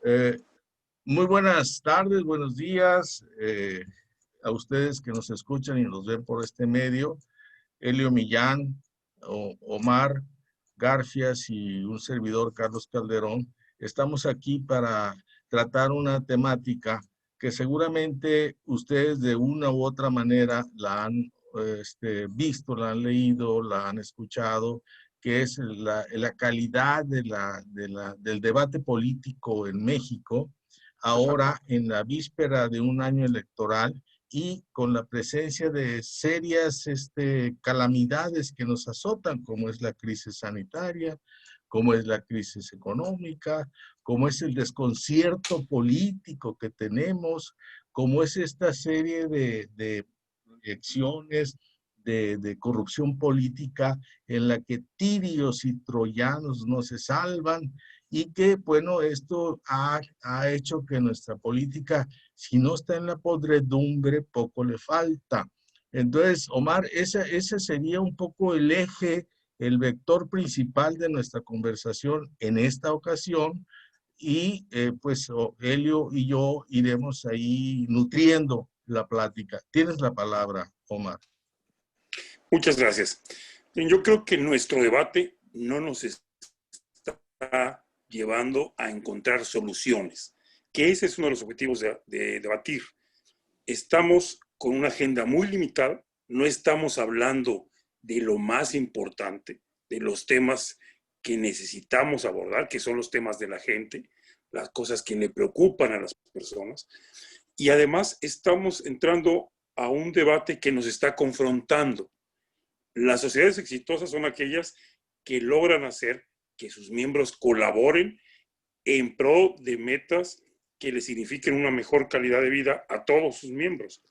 Eh, Muy buenas tardes, buenos días a ustedes que nos escuchan y nos ven por este medio. Elio Millán, Omar Garfias y un servidor, Carlos Calderón. Estamos aquí para tratar una temática que seguramente ustedes de una u otra manera la han visto, la han leído, la han escuchado, que es la calidad del debate político en México, ahora en la víspera de un año electoral y con la presencia de serias calamidades que nos azotan, como es la crisis sanitaria, como es la crisis económica, como es el desconcierto político que tenemos, como es esta serie de proyecciones de corrupción política en la que tirios y troyanos no se salvan y que, bueno, esto ha hecho que nuestra política, si no está en la podredumbre, poco le falta. Entonces, Omar, ese sería un poco el eje, el vector principal de nuestra conversación en esta ocasión y pues Helio y yo iremos ahí nutriendo la plática. Tienes la palabra, Omar. Muchas gracias. Bien, yo creo que nuestro debate no nos está llevando a encontrar soluciones, que ese es uno de los objetivos de debatir. Estamos con una agenda muy limitada, no estamos hablando de lo más importante, de los temas que necesitamos abordar, que son los temas de la gente, las cosas que le preocupan a las personas, y además estamos entrando a un debate que nos está confrontando. Las sociedades exitosas son aquellas que logran hacer que sus miembros colaboren en pro de metas que les signifiquen una mejor calidad de vida a todos sus miembros.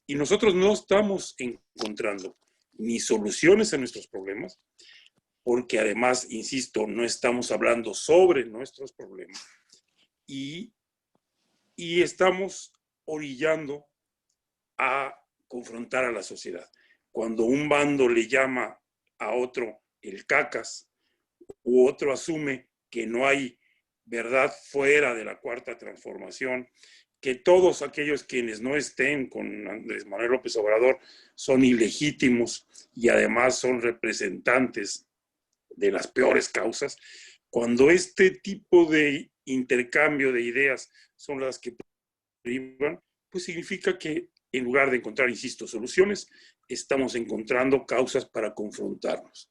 Y nosotros no estamos encontrando ni soluciones a nuestros problemas, porque además, insisto, no estamos hablando sobre nuestros problemas y estamos orillando a confrontar a la sociedad. Cuando un bando le llama a otro el cacas, u otro asume que no hay verdad fuera de la cuarta transformación, que todos aquellos quienes no estén con Andrés Manuel López Obrador son ilegítimos y además son representantes de las peores causas, cuando este tipo de intercambio de ideas son las que privan, pues significa que en lugar de encontrar, insisto, soluciones, estamos encontrando causas para confrontarnos.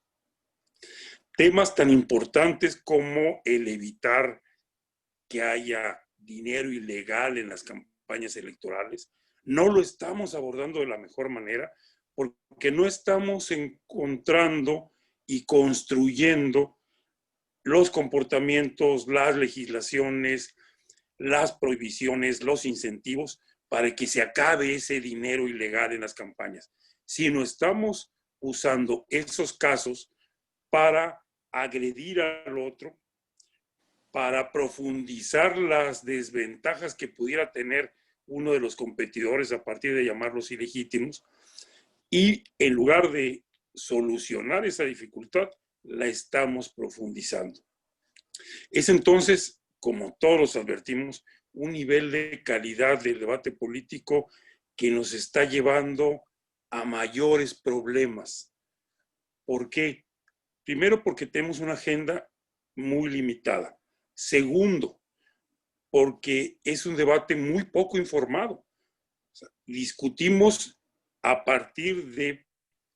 Temas tan importantes como el evitar que haya dinero ilegal en las campañas electorales, no lo estamos abordando de la mejor manera porque no estamos encontrando y construyendo los comportamientos, las legislaciones, las prohibiciones, los incentivos para que se acabe ese dinero ilegal en las campañas, sino estamos usando esos casos para agredir al otro, para profundizar las desventajas que pudiera tener uno de los competidores a partir de llamarlos ilegítimos, y en lugar de solucionar esa dificultad, la estamos profundizando. Es entonces, como todos advertimos, un nivel de calidad del debate político que nos está llevando a mayores problemas. ¿Por qué? Primero, porque tenemos una agenda muy limitada. Segundo, porque es un debate muy poco informado. O sea, discutimos a partir de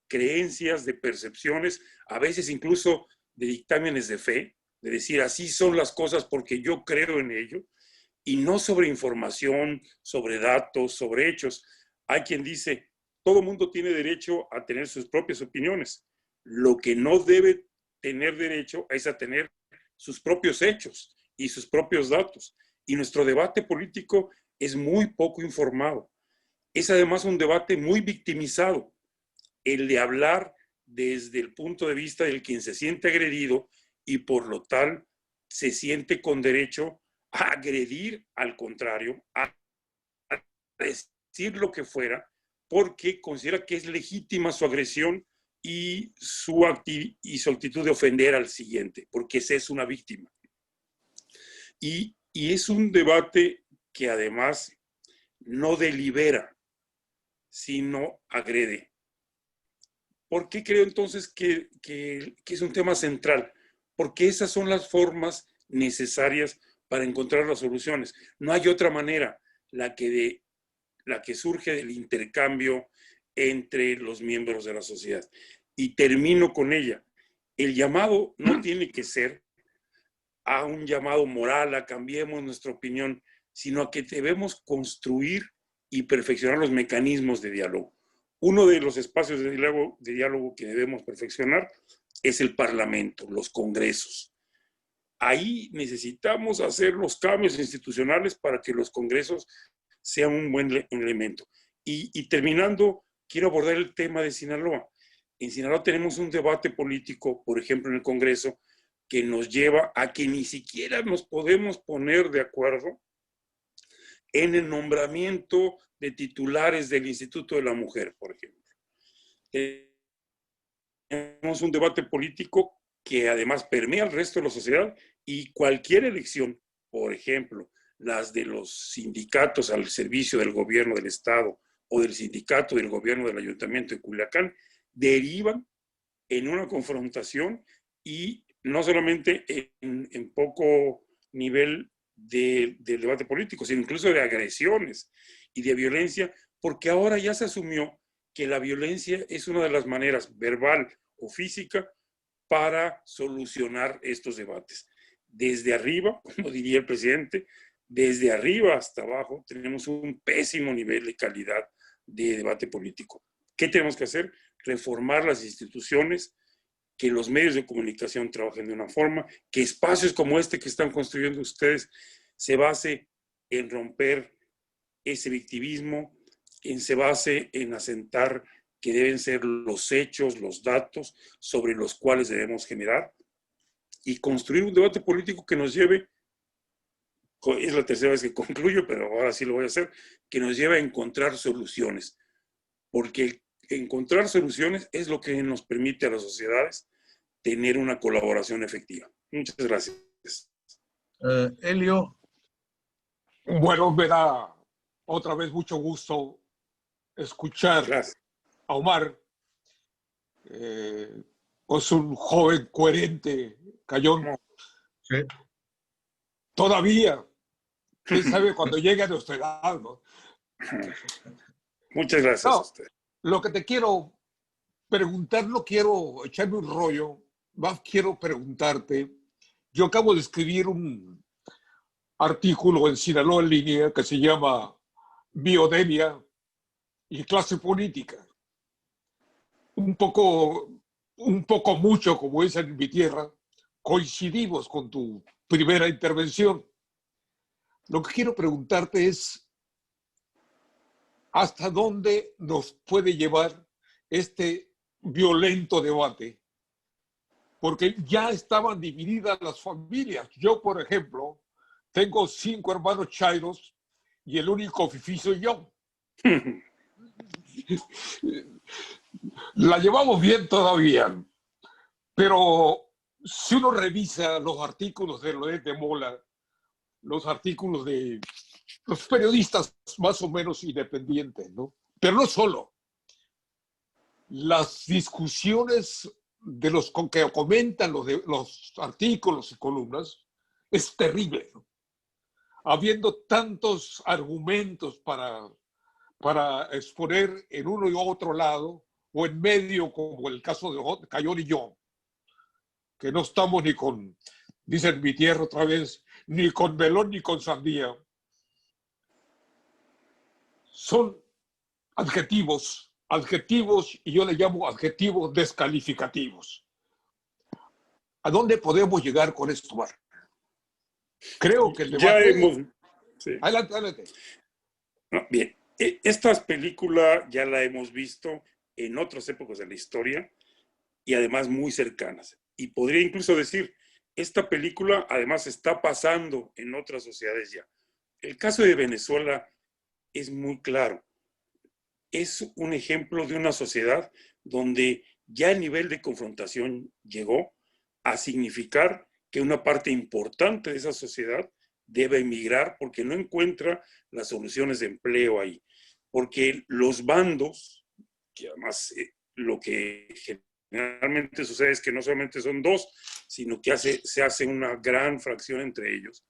creencias, de percepciones, a veces incluso de dictámenes de fe, de decir así son las cosas porque yo creo en ello, y no sobre información, sobre datos, sobre hechos. Hay quien dice, todo mundo tiene derecho a tener sus propias opiniones. Lo que no debe tener derecho es a tener sus propios hechos y sus propios datos. Y nuestro debate político es muy poco informado. Es además un debate muy victimizado, el de hablar desde el punto de vista del quien se siente agredido y por lo tal se siente con derecho a agredir al contrario, a decir lo que fuera, porque considera que es legítima su agresión y su actitud de ofender al siguiente, porque esa es una víctima. Y Y es un debate que además no delibera, sino agrede. ¿Por qué creo entonces que es un tema central? Porque esas son las formas necesarias para encontrar las soluciones. No hay otra manera, la que surge del intercambio entre los miembros de la sociedad. Y termino con ella. El llamado no tiene que ser a un llamado moral, a cambiemos nuestra opinión, sino a que debemos construir y perfeccionar los mecanismos de diálogo. Uno de los espacios de diálogo que debemos perfeccionar es el Parlamento, los congresos. Ahí necesitamos hacer los cambios institucionales para que los congresos sean un buen elemento. Y terminando, quiero abordar el tema de Sinaloa. En Sinaloa tenemos un debate político, por ejemplo, en el Congreso, que nos lleva a que ni siquiera nos podemos poner de acuerdo en el nombramiento de titulares del Instituto de la Mujer, por ejemplo. Tenemos un debate político que además permea el resto de la sociedad y cualquier elección, por ejemplo, las de los sindicatos al servicio del gobierno del Estado o del sindicato del gobierno del Ayuntamiento de Culiacán, derivan en una confrontación y no solamente en poco nivel del debate político, sino incluso de agresiones y de violencia, porque ahora ya se asumió que la violencia es una de las maneras verbal o física para solucionar estos debates. Desde arriba, como diría el presidente, desde arriba hasta abajo tenemos un pésimo nivel de calidad de debate político. ¿Qué tenemos que hacer? Reformar las instituciones, que los medios de comunicación trabajen de una forma, que espacios como este que están construyendo ustedes se base en romper ese victimismo, se base en asentar que deben ser los hechos, los datos sobre los cuales debemos generar y construir un debate político que nos lleve, es la tercera vez que concluyo, pero ahora sí lo voy a hacer, que nos lleve a encontrar soluciones, porque encontrar soluciones es lo que nos permite a las sociedades tener una colaboración efectiva. Muchas gracias. Elio. Bueno, me da otra vez mucho gusto escuchar Gracias. a Omar. Es un joven coherente, Cayón. Sí. Todavía, quién sabe cuando llegue a nuestra edad, ¿no? Muchas gracias No, a usted. lo que te quiero preguntar, no quiero echarme un rollo, más quiero preguntarte. Yo acabo de escribir un artículo en Sinaloa en línea que se llama Biodemia y clase política. Un poco mucho, como dicen en mi tierra, coincidimos con tu primera intervención. Lo que quiero preguntarte es, ¿hasta dónde nos puede llevar este violento debate? Porque ya estaban divididas las familias. Yo, por ejemplo, tengo 5 hermanos chairos y el único fifí soy yo. La llevamos bien todavía, pero si uno revisa los artículos de Loret de Mola, los artículos de los periodistas más o menos independientes, ¿no? Pero no solo. Las discusiones de los que comentan los artículos y columnas es terrible, ¿no? Habiendo tantos argumentos para exponer en uno y otro lado, o en medio, como el caso de Cayón y yo, que no estamos ni con, dicen mi tierra otra vez, ni con melón ni con sandía. Son adjetivos, y yo le llamo adjetivos descalificativos. ¿A dónde podemos llegar con esto, Mar? Creo que el debate... Sí. Adelante. No, bien, esta película ya la hemos visto en otras épocas de la historia y además muy cercanas. Y podría incluso decir, esta película además está pasando en otras sociedades ya. El caso de Venezuela es muy claro. Es un ejemplo de una sociedad donde ya el nivel de confrontación llegó a significar que una parte importante de esa sociedad debe emigrar porque no encuentra las soluciones de empleo ahí. Porque los bandos, que además lo que generalmente sucede es que no solamente son dos, sino que se hace una gran fracción entre ellos,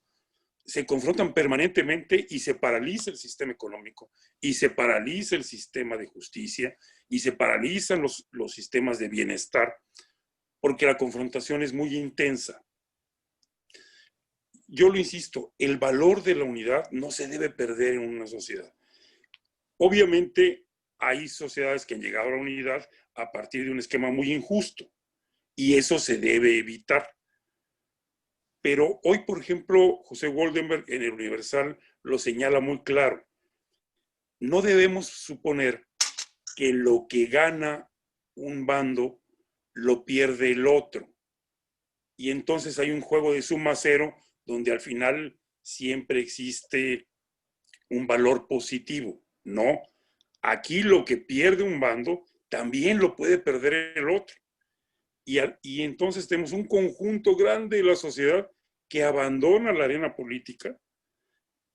se confrontan permanentemente y se paraliza el sistema económico, y se paraliza el sistema de justicia, y se paralizan los sistemas de bienestar, porque la confrontación es muy intensa. Yo lo insisto, el valor de la unidad no se debe perder en una sociedad. Obviamente hay sociedades que han llegado a la unidad a partir de un esquema muy injusto, y eso se debe evitar. Pero hoy, por ejemplo, José Goldenberg en el Universal lo señala muy claro. No debemos suponer que lo que gana un bando lo pierde el otro. Y entonces hay un juego de suma cero donde al final siempre existe un valor positivo. No, aquí lo que pierde un bando también lo puede perder el otro. Y entonces tenemos un conjunto grande de la sociedad que abandona la arena política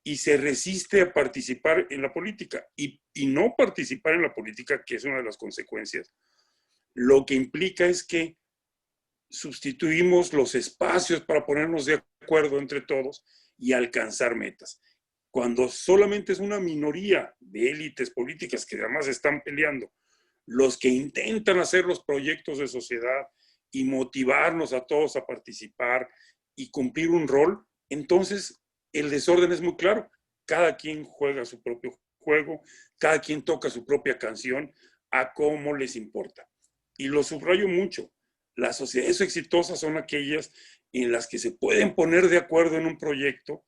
y se resiste a participar en la política. Y no participar en la política, que es una de las consecuencias, lo que implica es que sustituimos los espacios para ponernos de acuerdo entre todos y alcanzar metas. Cuando solamente es una minoría de élites políticas que además están peleando, los que intentan hacer los proyectos de sociedad y motivarnos a todos a participar y cumplir un rol, entonces el desorden es muy claro. Cada quien juega su propio juego, cada quien toca su propia canción a cómo les importa. Y lo subrayo mucho, las sociedades exitosas son aquellas en las que se pueden poner de acuerdo en un proyecto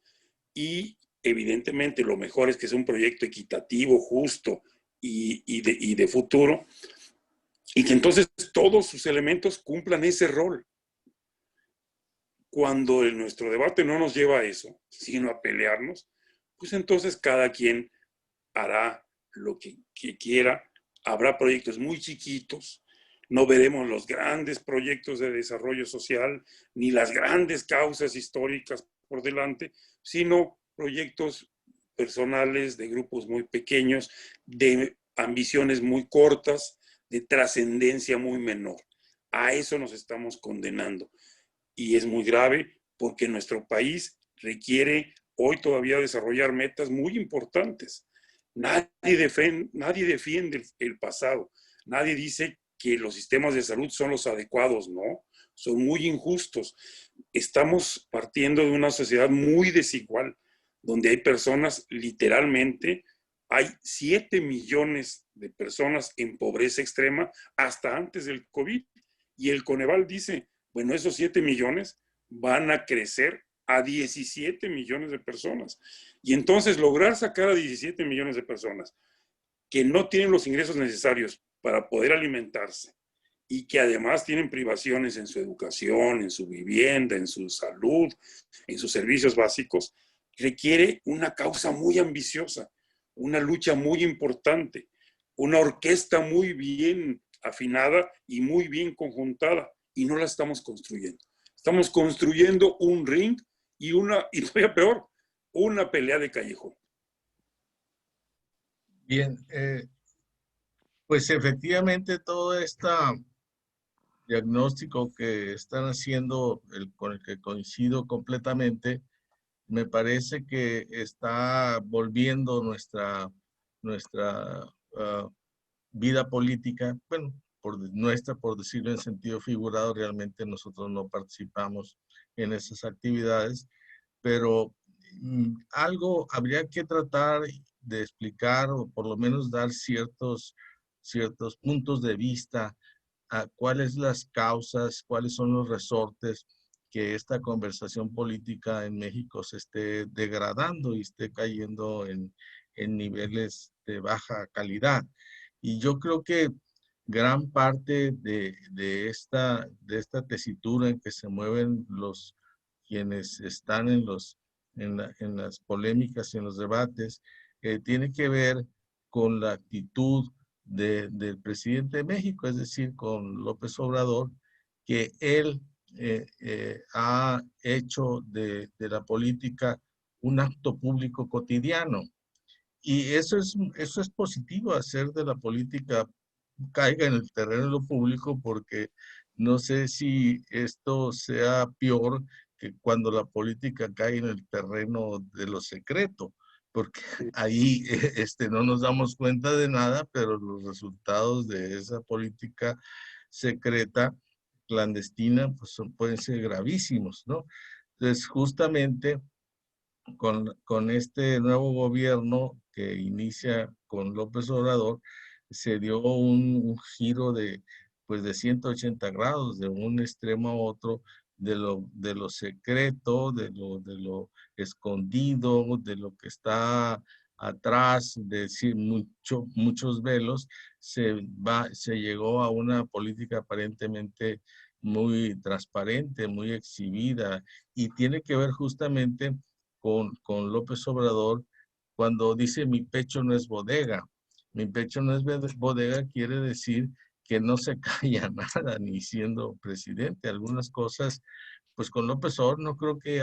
y evidentemente lo mejor es que sea un proyecto equitativo, justo y de futuro, y que entonces todos sus elementos cumplan ese rol. Cuando nuestro debate no nos lleva a eso, sino a pelearnos, pues entonces cada quien hará lo que quiera. Habrá proyectos muy chiquitos, no veremos los grandes proyectos de desarrollo social, ni las grandes causas históricas por delante, sino proyectos personales de grupos muy pequeños, de ambiciones muy cortas, de trascendencia muy menor. A eso nos estamos condenando. Y es muy grave porque nuestro país requiere hoy todavía desarrollar metas muy importantes. Nadie defiende el pasado. Nadie dice que los sistemas de salud son los adecuados, no. Son muy injustos. Estamos partiendo de una sociedad muy desigual, donde hay personas, literalmente, hay 7 millones de personas en pobreza extrema hasta antes del COVID. Y el Coneval dice, bueno, esos 7 millones van a crecer a 17 millones de personas. Y entonces lograr sacar a 17 millones de personas que no tienen los ingresos necesarios para poder alimentarse y que además tienen privaciones en su educación, en su vivienda, en su salud, en sus servicios básicos, requiere una causa muy ambiciosa, una lucha muy importante, una orquesta muy bien afinada y muy bien conjuntada, y no la estamos construyendo. Estamos construyendo un ring y todavía peor, una pelea de callejón. Bien, pues efectivamente todo este diagnóstico que están haciendo, con el que coincido completamente, me parece que está volviendo nuestra vida política, bueno, por decirlo en sentido figurado, realmente nosotros no participamos en esas actividades, pero algo habría que tratar de explicar o por lo menos dar ciertos puntos de vista a cuáles las causas, cuáles son los resortes que esta conversación política en México se esté degradando y esté cayendo en niveles de baja calidad. Y yo creo que gran parte de esta tesitura en que se mueven quienes están en las polémicas y en los debates, tiene que ver con la actitud del presidente de México, es decir, con López Obrador, que él ha hecho de la política un acto público cotidiano. Y eso es positivo, hacer de la política caiga en el terreno de lo público, porque no sé si esto sea peor que cuando la política cae en el terreno de lo secreto, porque ahí no nos damos cuenta de nada, pero los resultados de esa política secreta, clandestina, pues pueden ser gravísimos, ¿no? Entonces, justamente con este nuevo gobierno que inicia con López Obrador, se dio un giro de, pues de 180 grados, de un extremo a otro, de lo secreto, de lo escondido, de lo que está atrás, de decir muchos velos, se llegó a una política aparentemente muy transparente, muy exhibida, y tiene que ver justamente con López Obrador cuando dice mi pecho no es bodega. Mi pecho no es bodega quiere decir que no se calla nada ni siendo presidente. Algunas cosas, pues con López Obrador no creo que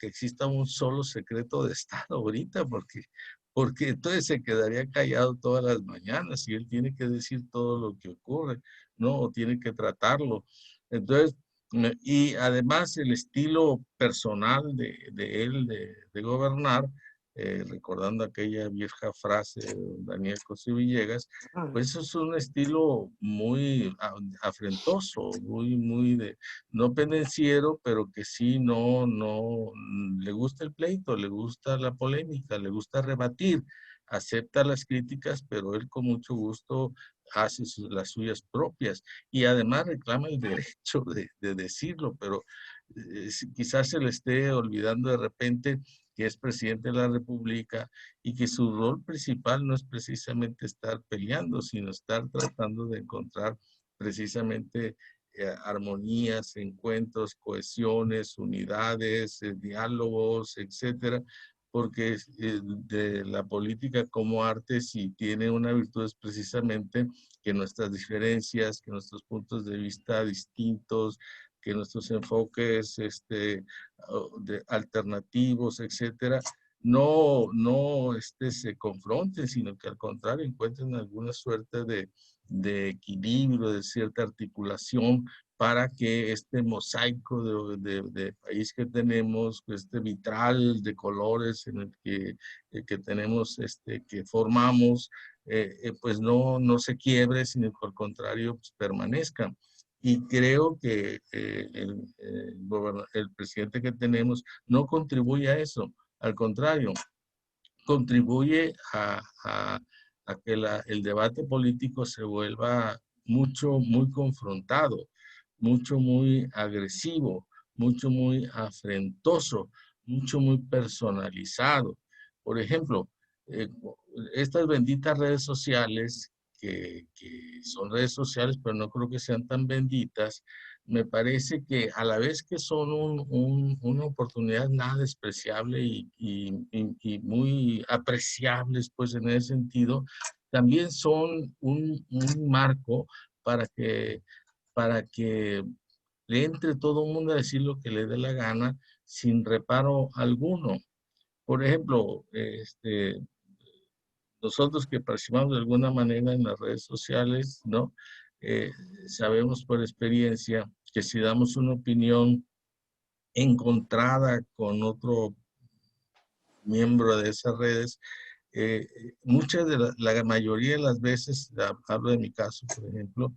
exista un solo secreto de Estado ahorita, porque entonces se quedaría callado todas las mañanas y él tiene que decir todo lo que ocurre, ¿no? O tiene que tratarlo. Entonces, y además el estilo personal de él de gobernar, recordando aquella vieja frase de Daniel Cosío Villegas, pues eso es un estilo muy afrentoso, muy de, no pendenciero, pero que sí no, le gusta el pleito, le gusta la polémica, le gusta rebatir, acepta las críticas, pero él con mucho gusto hace las suyas propias y además reclama el derecho de decirlo, pero quizás se le esté olvidando de repente que es presidente de la República y que su rol principal no es precisamente estar peleando, sino estar tratando de encontrar precisamente armonías, encuentros, cohesiones, unidades, diálogos, etcétera, porque de la política como arte sí tiene una virtud es precisamente que nuestras diferencias, que nuestros puntos de vista distintos, que nuestros enfoques alternativos, etcétera, no se confronten, sino que al contrario encuentren alguna suerte de equilibrio, de cierta articulación para que este mosaico de país que tenemos, este vitral de colores en el que tenemos, que formamos, pues no se quiebre, sino que al contrario pues, permanezca. Y creo que el presidente que tenemos no contribuye a eso, al contrario, contribuye a que el debate político se vuelva muy confrontado, muy agresivo, muy afrentoso, muy personalizado. Por ejemplo, eh, estas benditas redes sociales, que son redes sociales, pero no creo que sean tan benditas, me parece que a la vez que son una oportunidad nada despreciable y muy apreciables, pues en ese sentido, también son un marco para que le entre todo el mundo a decir lo que le dé la gana sin reparo alguno. Por ejemplo, nosotros que participamos de alguna manera en las redes sociales, ¿no? Sabemos por experiencia que si damos una opinión encontrada con otro miembro de esas redes, muchas la mayoría de las veces, hablo de mi caso, por ejemplo,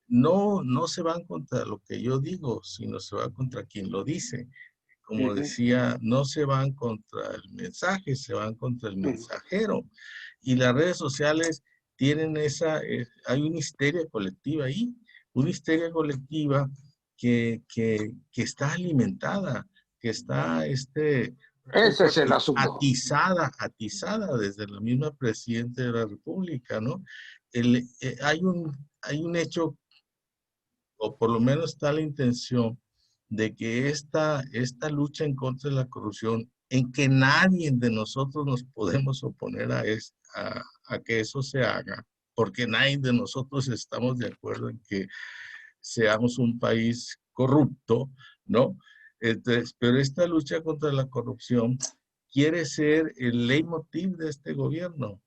no se van contra lo que yo digo, sino se va contra quien lo dice. Como decía, no se van contra el mensaje, se van contra el mensajero. Y las redes sociales tienen hay una histeria colectiva ahí, una histeria colectiva que está alimentada, que está un Ese poco es el asunto. atizada desde la misma presidenta de la República, ¿no? Hay un hecho, o por lo menos está la intención, de que esta lucha en contra de la corrupción, en que nadie de nosotros nos podemos oponer a que eso se haga, porque nadie de nosotros estamos de acuerdo en que seamos un país corrupto, ¿no? Entonces, pero esta lucha contra la corrupción quiere ser el leitmotiv de este gobierno.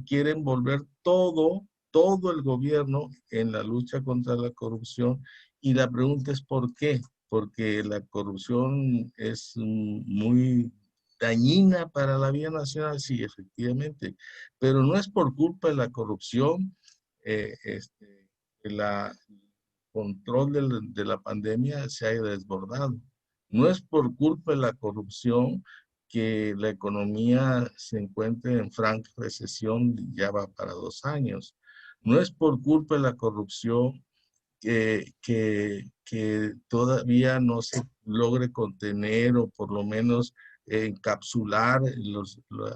Quieren volver todo el gobierno en la lucha contra la corrupción. Y la pregunta es ¿por qué? Porque la corrupción es muy dañina para la vida nacional, sí, efectivamente, pero no es por culpa de la corrupción, el control de la pandemia se haya desbordado. No es por culpa de la corrupción que la economía se encuentre en franca recesión, ya va para 2 años. No es por culpa de la corrupción que todavía no se logre contener o por lo menos encapsular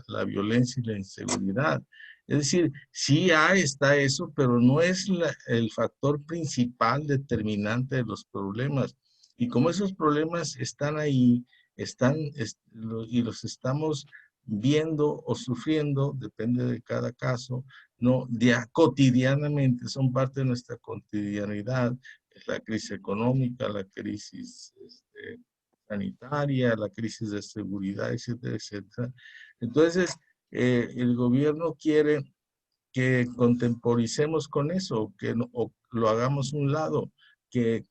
la violencia y la inseguridad. Es decir, sí está eso, pero no es el factor principal determinante de los problemas. Y como esos problemas están ahí, y los estamos viendo o sufriendo, depende de cada caso, no, cotidianamente, son parte de nuestra cotidianidad, la crisis económica, la crisis sanitaria, la crisis de seguridad, etcétera, etcétera. Entonces, el gobierno quiere que contemporicemos con eso, o lo hagamos a un lado, que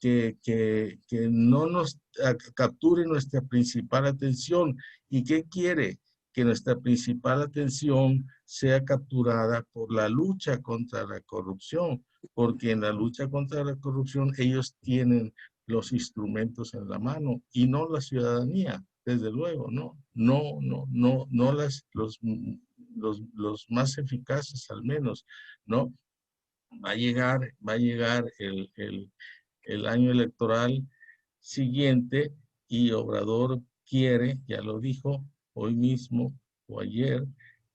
no nos capture nuestra principal atención. ¿Y qué quiere? Que nuestra principal atención sea capturada por la lucha contra la corrupción, porque en la lucha contra la corrupción ellos tienen los instrumentos en la mano y no la ciudadanía, desde luego, no los más eficaces al menos, ¿no? Va a llegar el año electoral siguiente y Obrador quiere, ya lo dijo hoy mismo o ayer,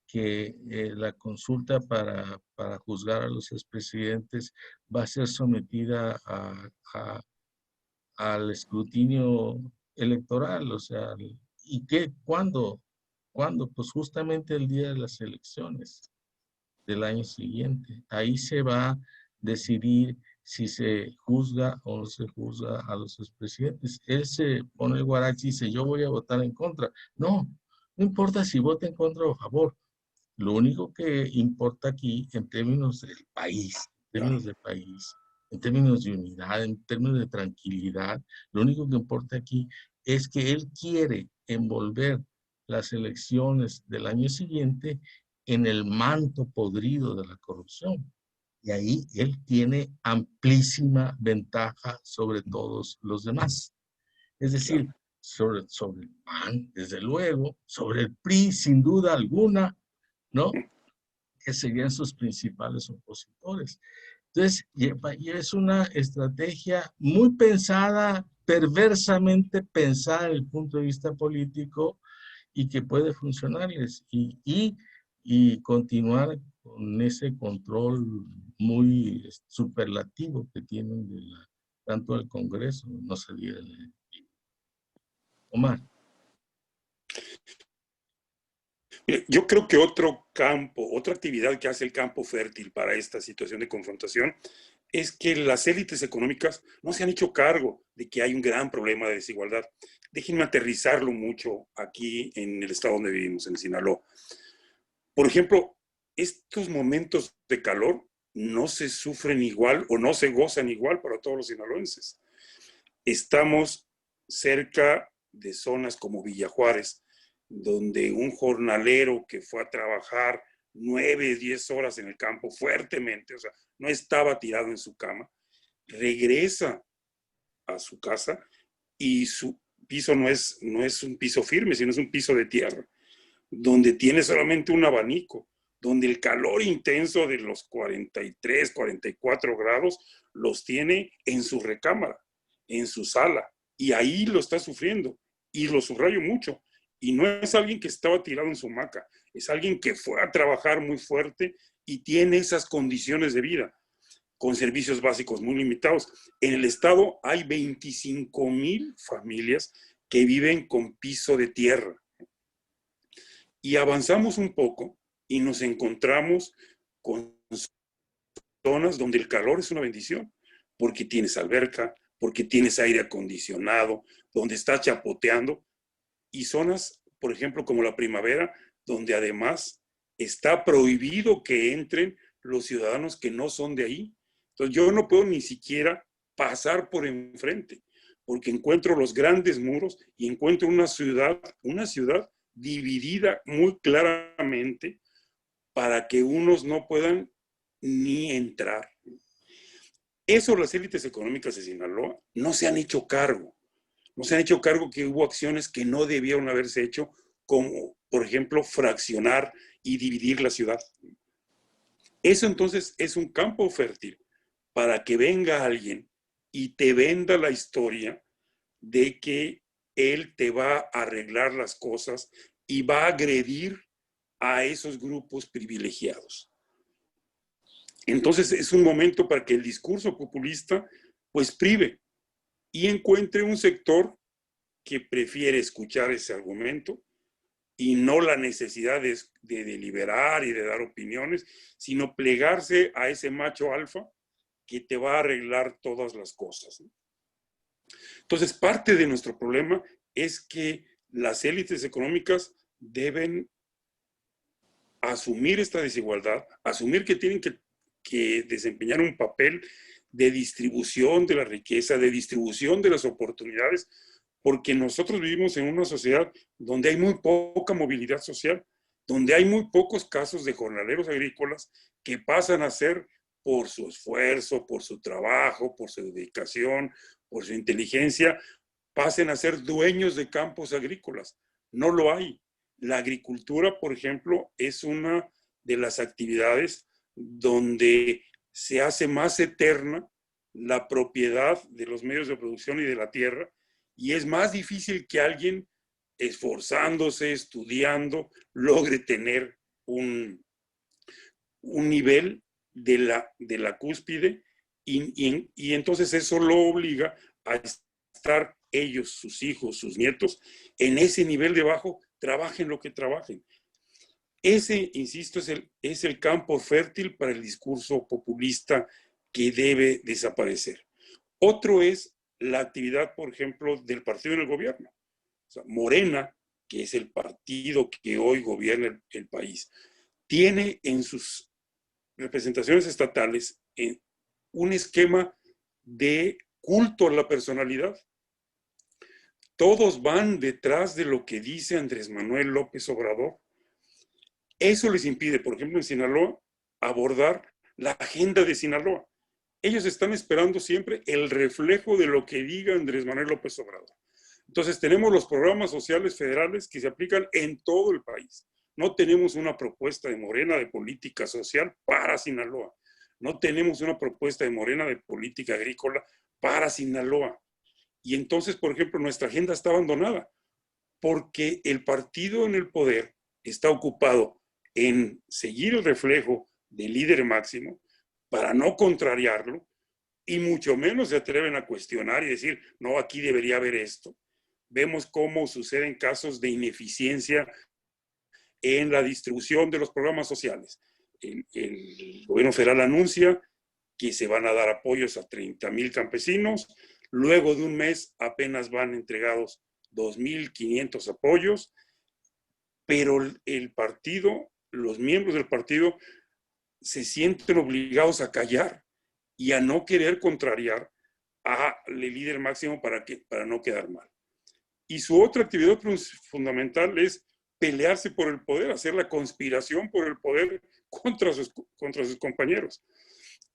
que la consulta para juzgar a los expresidentes va a ser sometida al escrutinio electoral, o sea, ¿y qué? ¿Cuándo? ¿Cuándo? Pues justamente el día de las elecciones del año siguiente. Ahí se va a decidir si se juzga o no se juzga a los expresidentes. Él se pone el guarachi y dice, yo voy a votar en contra. No, no importa si vota en contra o a favor. Lo único que importa aquí en términos del país, en términos de unidad, en términos de tranquilidad, lo único que importa aquí es que él quiere envolver las elecciones del año siguiente en el manto podrido de la corrupción. Y ahí él tiene amplísima ventaja sobre todos los demás. Es decir, sobre el PAN, desde luego, sobre el PRI, sin duda alguna, ¿no? Que serían sus principales opositores. Entonces, es una estrategia muy pensada, perversamente pensada desde el punto de vista político y que puede funcionarles y continuar con ese control muy superlativo que tienen tanto del Congreso, no se diga del Ejecutivo. Omar. Yo creo que otro campo, otra actividad que hace el campo fértil para esta situación de confrontación es que las élites económicas no se han hecho cargo de que hay un gran problema de desigualdad. Déjenme aterrizarlo mucho aquí en el estado donde vivimos, en Sinaloa. Por ejemplo, estos momentos de calor no se sufren igual o no se gozan igual para todos los sinaloenses. Estamos cerca de zonas como Villa Juárez, donde un jornalero que fue a trabajar 9, 10 horas en el campo fuertemente, o sea, no estaba tirado en su cama, regresa a su casa y su piso no es un piso firme, sino es un piso de tierra, donde tiene solamente un abanico, donde el calor intenso de los 43, 44 grados los tiene en su recámara, en su sala, y ahí lo está sufriendo, y lo subrayo mucho. Y no es alguien que estaba tirado en su hamaca, es alguien que fue a trabajar muy fuerte y tiene esas condiciones de vida, con servicios básicos muy limitados. En el estado hay 25,000 familias que viven con piso de tierra. Y avanzamos un poco y nos encontramos con zonas donde el calor es una bendición, porque tienes alberca, porque tienes aire acondicionado, donde está chapoteando, y zonas por ejemplo, como la primavera, donde además está prohibido que entren los ciudadanos que no son de ahí. Entonces yo no puedo ni siquiera pasar por enfrente, porque encuentro los grandes muros y encuentro una ciudad dividida muy claramente para que unos no puedan ni entrar. Eso las élites económicas de Sinaloa no se han hecho cargo. No se han hecho cargo que hubo acciones que no debieron haberse hecho, como, por ejemplo, fraccionar y dividir la ciudad. Eso entonces es un campo fértil para que venga alguien y te venda la historia de que él te va a arreglar las cosas y va a agredir a esos grupos privilegiados. Entonces es un momento para que el discurso populista pues prive y encuentre un sector que prefiere escuchar ese argumento y no la necesidad de deliberar y de dar opiniones, sino plegarse a ese macho alfa que te va a arreglar todas las cosas. Entonces, parte de nuestro problema es que las élites económicas deben asumir esta desigualdad, asumir que tienen que desempeñar un papel de distribución de la riqueza, de distribución de las oportunidades, porque nosotros vivimos en una sociedad donde hay muy poca movilidad social, donde hay muy pocos casos de jornaleros agrícolas que pasan a ser, por su esfuerzo, por su trabajo, por su dedicación, por su inteligencia, pasen a ser dueños de campos agrícolas. No lo hay. La agricultura, por ejemplo, es una de las actividades donde se hace más eterna la propiedad de los medios de producción y de la tierra, y es más difícil que alguien esforzándose, estudiando, logre tener un nivel de la cúspide y entonces eso lo obliga a estar ellos, sus hijos, sus nietos, en ese nivel de abajo, trabajen lo que trabajen. Ese, insisto, es el campo fértil para el discurso populista que debe desaparecer. Otro es la actividad, por ejemplo, del partido en el gobierno. O sea, Morena, que es el partido que hoy gobierna el país, tiene en sus representaciones estatales un esquema de culto a la personalidad. Todos van detrás de lo que dice Andrés Manuel López Obrador. Eso les impide, por ejemplo, en Sinaloa, abordar la agenda de Sinaloa. Ellos están esperando siempre el reflejo de lo que diga Andrés Manuel López Obrador. Entonces tenemos los programas sociales federales que se aplican en todo el país. No tenemos una propuesta de Morena de política social para Sinaloa. No tenemos una propuesta de Morena de política agrícola para Sinaloa. Y entonces, por ejemplo, nuestra agenda está abandonada porque el partido en el poder está ocupado en seguir el reflejo del líder máximo para no contrariarlo, y mucho menos se atreven a cuestionar y decir, no, aquí debería haber esto. Vemos cómo suceden casos de ineficiencia en la distribución de los programas sociales. El gobierno federal anuncia que se van a dar apoyos a 30,000 campesinos, luego de un mes apenas van entregados 2,500 apoyos, pero el partido, los miembros del partido se sienten obligados a callar y a no querer contrariar al líder máximo para no quedar mal. Y su otra actividad fundamental es pelearse por el poder, hacer la conspiración por el poder contra sus compañeros.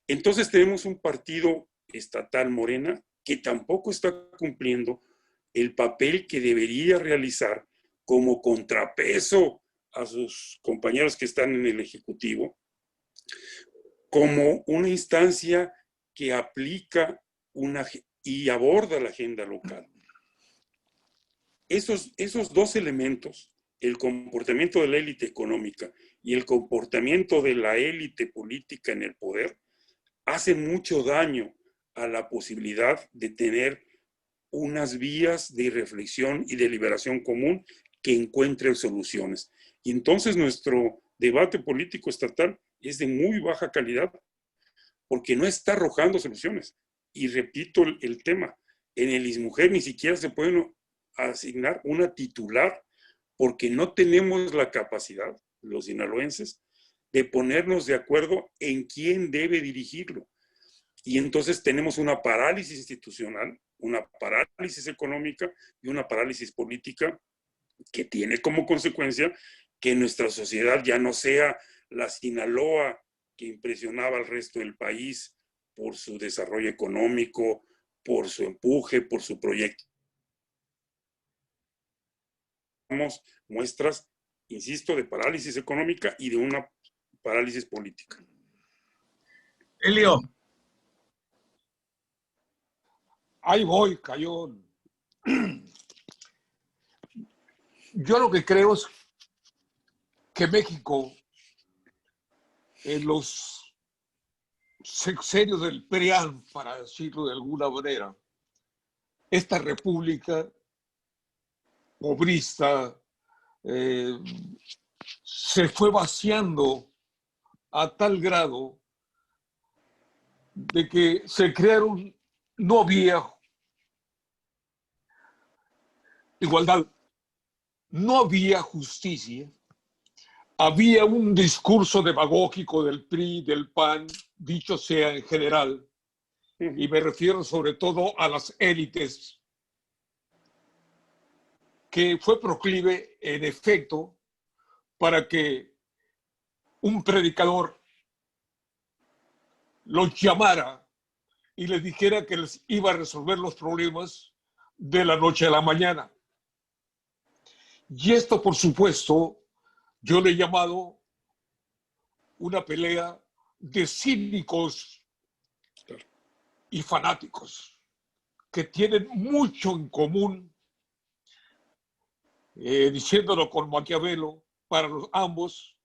Entonces tenemos un partido estatal Morena que tampoco está cumpliendo el papel que debería realizar como contrapeso a sus compañeros que están en el Ejecutivo, como una instancia que aplica y aborda la agenda local. Esos dos elementos, el comportamiento de la élite económica y el comportamiento de la élite política en el poder, hacen mucho daño a la posibilidad de tener unas vías de reflexión y de liberación común que encuentren soluciones. Y entonces nuestro debate político estatal es de muy baja calidad porque no está arrojando soluciones. Y repito el tema, en el ISMUJER ni siquiera se pueden asignar una titular porque no tenemos la capacidad, los sinaloenses, de ponernos de acuerdo en quién debe dirigirlo. Y entonces tenemos una parálisis institucional, una parálisis económica y una parálisis política que tiene como consecuencia que nuestra sociedad ya no sea la Sinaloa que impresionaba al resto del país por su desarrollo económico, por su empuje, por su proyecto. Muestras, insisto, de parálisis económica y de una parálisis política. Elio. Ahí voy, Cayón. Yo lo que creo es que México, en los sexenios del PRIAN, para decirlo de alguna manera, esta república obrista se fue vaciando a tal grado de que se crearon, no había igualdad, no había justicia, había un discurso demagógico del PRI, del PAN, dicho sea en general, y me refiero sobre todo a las élites, que fue proclive, en efecto, para que un predicador los llamara y les dijera que les iba a resolver los problemas de la noche a la mañana. Y esto, por supuesto, yo le he llamado una pelea de cínicos y fanáticos que tienen mucho en común, diciéndolo con Maquiavelo, para ambos,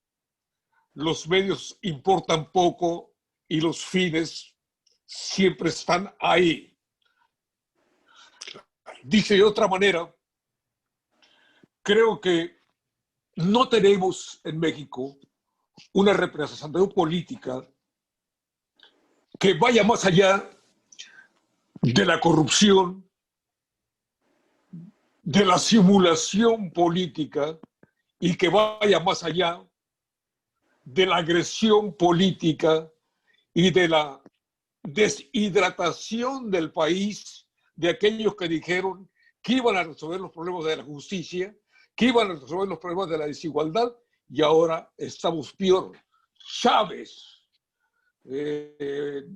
los medios importan poco y los fines siempre están ahí. Dice de otra manera, creo que no tenemos en México una representación política que vaya más allá de la corrupción, de la simulación política y que vaya más allá de la agresión política y de la deshidratación del país de aquellos que dijeron que iban a resolver los problemas de la justicia, que iban a resolver los problemas de la desigualdad, y ahora estamos peor. Chávez,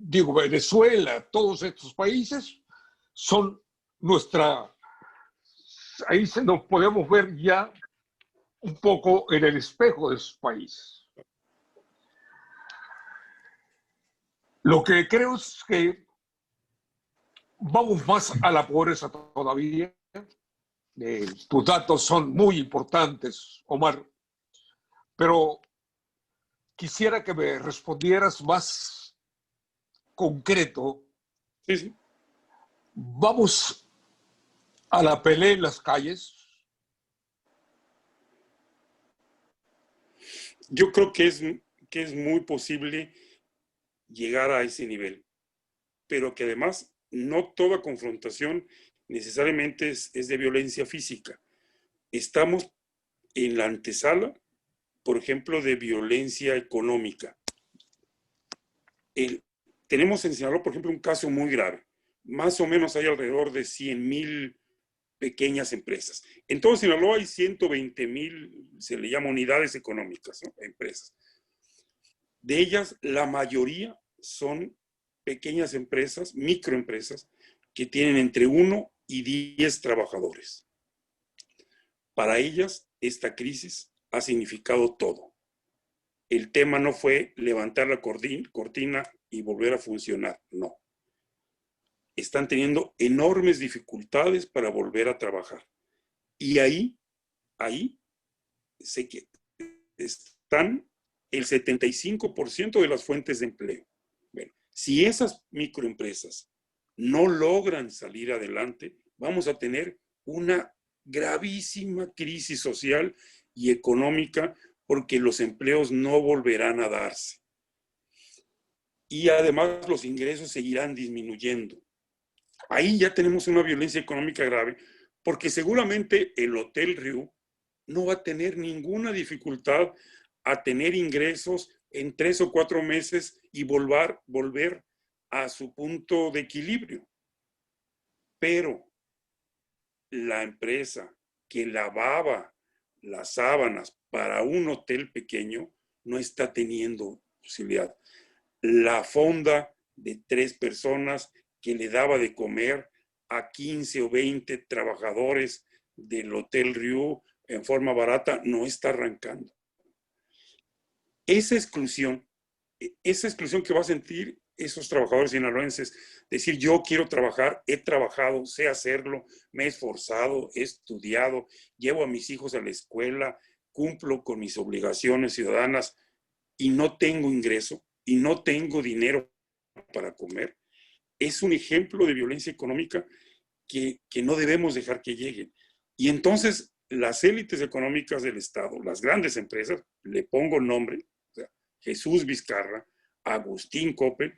Venezuela, todos estos países son nuestra... Ahí nos podemos ver ya un poco en el espejo de sus países. Lo que creo es que vamos más a la pobreza todavía. Tus datos son muy importantes, Omar, pero quisiera que me respondieras más concreto. Sí, sí. ¿Vamos a la pelea en las calles? Yo creo que es muy posible llegar a ese nivel, pero que además no toda confrontación necesariamente es de violencia física. Estamos en la antesala, por ejemplo, de violencia económica. Tenemos en Sinaloa, por ejemplo, un caso muy grave. Más o menos hay alrededor de 100,000 pequeñas empresas. En todo Sinaloa hay 120,000, se le llama unidades económicas, ¿no? Empresas. De ellas, la mayoría son pequeñas empresas, microempresas, que tienen entre 1 y 10 trabajadores. Para ellas, esta crisis ha significado todo. El tema no fue levantar la cortina y volver a funcionar, no. Están teniendo enormes dificultades para volver a trabajar. Y ahí sé que están el 75% de las fuentes de empleo. Bueno, si esas microempresas no logran salir adelante, vamos a tener una gravísima crisis social y económica porque los empleos no volverán a darse. Y además los ingresos seguirán disminuyendo. Ahí ya tenemos una violencia económica grave porque seguramente el Hotel Riu no va a tener ninguna dificultad a tener ingresos en 3 o 4 meses y volver a su punto de equilibrio. Pero la empresa que lavaba las sábanas para un hotel pequeño no está teniendo posibilidad. La fonda de 3 personas que le daba de comer a 15 o 20 trabajadores del Hotel Riu en forma barata no está arrancando. Esa exclusión que va a sentir esos trabajadores sinaloenses, decir yo quiero trabajar, he trabajado, sé hacerlo, me he esforzado, he estudiado, llevo a mis hijos a la escuela, cumplo con mis obligaciones ciudadanas y no tengo ingreso y no tengo dinero para comer, es un ejemplo de violencia económica que no debemos dejar que llegue. Y entonces las élites económicas del Estado, las grandes empresas, le pongo el nombre, o sea, Jesús Vizcarra, Agustín Coppel,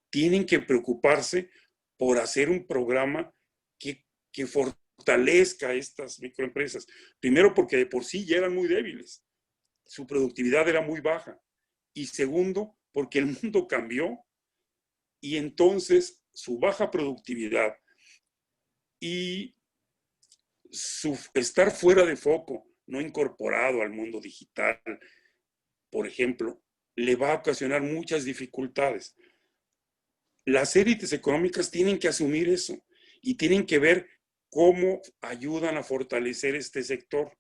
tienen que preocuparse por hacer un programa que fortalezca a estas microempresas. Primero, porque de por sí ya eran muy débiles, su productividad era muy baja. Y segundo, porque el mundo cambió y entonces su baja productividad y su estar fuera de foco, no incorporado al mundo digital, por ejemplo, le va a ocasionar muchas dificultades. Las élites económicas tienen que asumir eso y tienen que ver cómo ayudan a fortalecer este sector.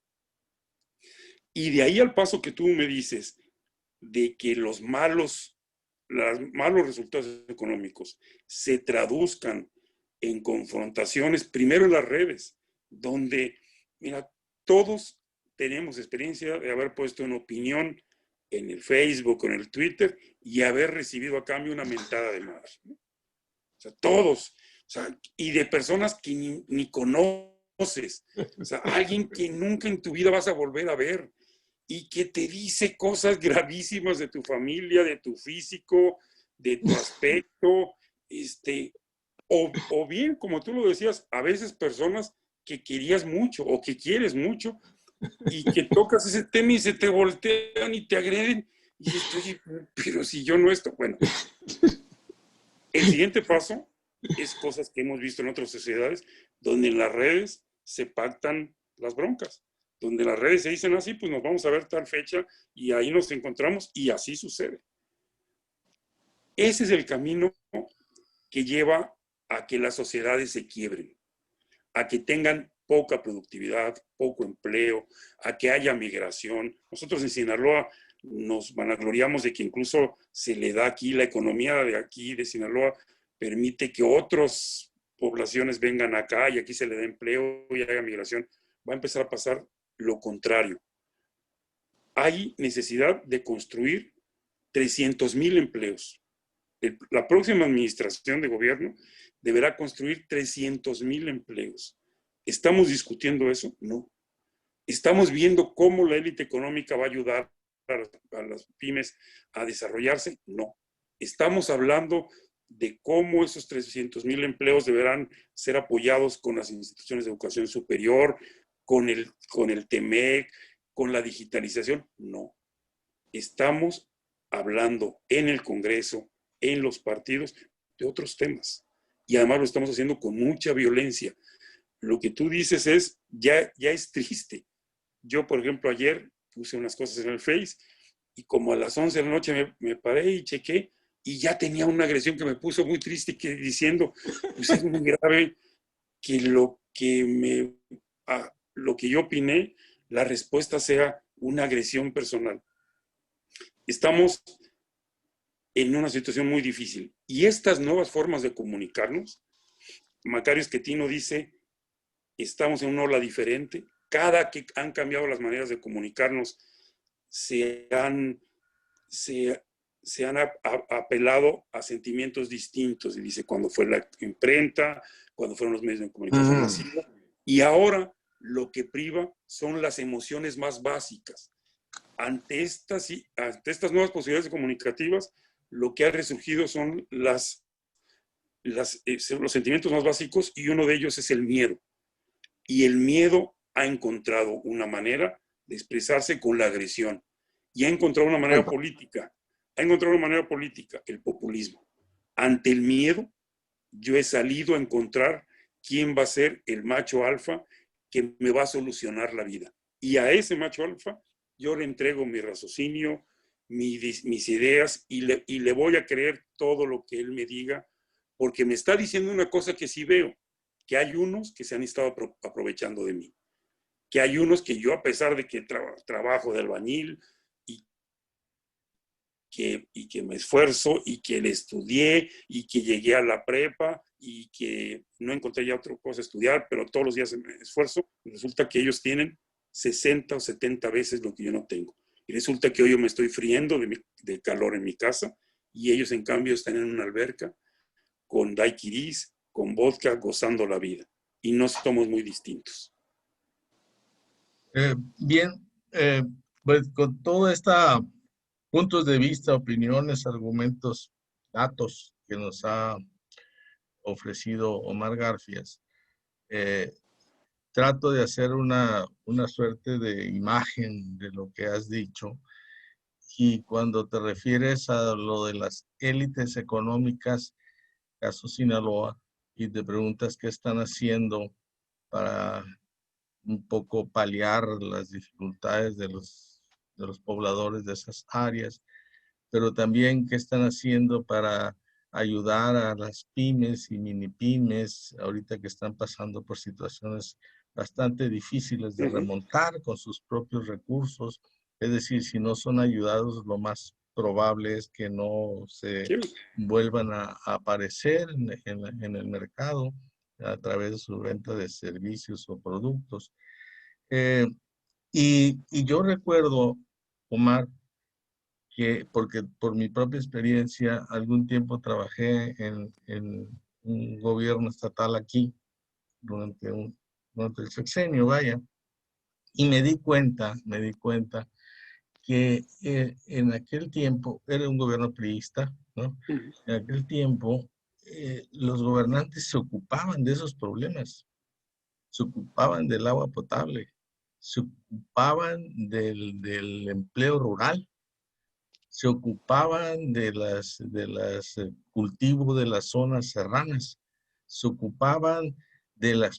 Y de ahí al paso que tú me dices de que los malos resultados económicos se traduzcan en confrontaciones, primero en las redes, donde, mira, todos tenemos experiencia de haber puesto una opinión en el Facebook o en el Twitter y haber recibido a cambio una mentada de madre, ¿no? O sea, todos, o sea, y de personas que ni conoces, o sea, alguien que nunca en tu vida vas a volver a ver y que te dice cosas gravísimas de tu familia, de tu físico, de tu aspecto, o bien, como tú lo decías, a veces personas que querías mucho o que quieres mucho y que tocas ese tema y se te voltean y te agreden y dices, pero si yo no estoy, bueno. El siguiente paso es cosas que hemos visto en otras sociedades, donde en las redes se pactan las broncas, donde las redes se dicen así, pues nos vamos a ver tal fecha y ahí nos encontramos y así sucede. Ese es el camino que lleva a que las sociedades se quiebren, a que tengan poca productividad, poco empleo, a que haya migración. Nosotros en Sinaloa nos vanagloriamos de que incluso se le da aquí, la economía de aquí, de Sinaloa, permite que otras poblaciones vengan acá y aquí se le da empleo y haya migración. Va a empezar a pasar lo contrario. Hay necesidad de construir 300,000 empleos. La próxima administración de gobierno deberá construir 300,000 empleos. ¿Estamos discutiendo eso? No. ¿Estamos viendo cómo la élite económica va a ayudar a las pymes a desarrollarse? No. Estamos hablando de cómo esos 300,000 empleos deberán ser apoyados con las instituciones de educación superior, con el TEMEC, con la digitalización. No. Estamos hablando en el Congreso, en los partidos, de otros temas. Y además lo estamos haciendo con mucha violencia. Lo que tú dices es, ya es triste. Yo, por ejemplo, ayer puse unas cosas en el Face y como a las 11 de la noche me paré y chequé y ya tenía una agresión que me puso muy triste diciendo, pues es muy grave que lo que yo opiné, la respuesta sea una agresión personal. Estamos en una situación muy difícil. Y estas nuevas formas de comunicarnos, Macario Schettino dice, estamos en una ola diferente. Cada que han cambiado las maneras de comunicarnos, se han apelado a sentimientos distintos. Y dice, cuando fue la imprenta, cuando fueron los medios de comunicación masivos. Y ahora lo que priva son las emociones más básicas. Ante estas nuevas posibilidades comunicativas, lo que ha resurgido son los sentimientos más básicos, y uno de ellos es el miedo. Y el miedo ha encontrado una manera de de expresarse con la agresión. Y ha encontrado una manera política, el populismo. Ante el miedo, yo he salido a encontrar quién va a ser el macho alfa que me va a solucionar la vida. Y a ese macho alfa yo le entrego mi raciocinio, mis ideas y le voy a creer todo lo que él me diga, porque me está diciendo una cosa que sí veo, que hay unos que se han estado aprovechando de mí, que hay unos que yo, a pesar de que trabajo de albañil y que me esfuerzo y que le estudié y que llegué a la prepa y que no encontré ya otra cosa a estudiar, pero todos los días me esfuerzo, resulta que ellos tienen 60 o 70 veces lo que yo no tengo. Y resulta que hoy yo me estoy friendo de calor en mi casa y ellos en cambio están en una alberca con daiquiris, con vodka, gozando la vida. Y no somos muy distintos. Bien, pues con todo estos puntos de vista, opiniones, argumentos, datos que nos ha ofrecido Omar Garfias, trato de hacer una suerte de imagen de lo que has dicho. Y cuando te refieres a lo de las élites económicas, caso Sinaloa, y te preguntas qué están haciendo para un poco paliar las dificultades de los pobladores de esas áreas, pero también qué están haciendo para ayudar a las pymes y mini pymes, ahorita que están pasando por situaciones bastante difíciles de remontar con sus propios recursos. Es decir, si no son ayudados, lo más probable es que no se vuelvan a aparecer en el mercado a través de su venta de servicios o productos. Y yo recuerdo, Omar, que porque por mi propia experiencia, algún tiempo trabajé en un gobierno estatal aquí, durante el sexenio, vaya, y me di cuenta que en aquel tiempo, era un gobierno priista, ¿no? En aquel tiempo, los gobernantes se ocupaban de esos problemas, se ocupaban del agua potable, se ocupaban del empleo rural, se ocupaban de las cultivos de las zonas serranas, se ocupaban de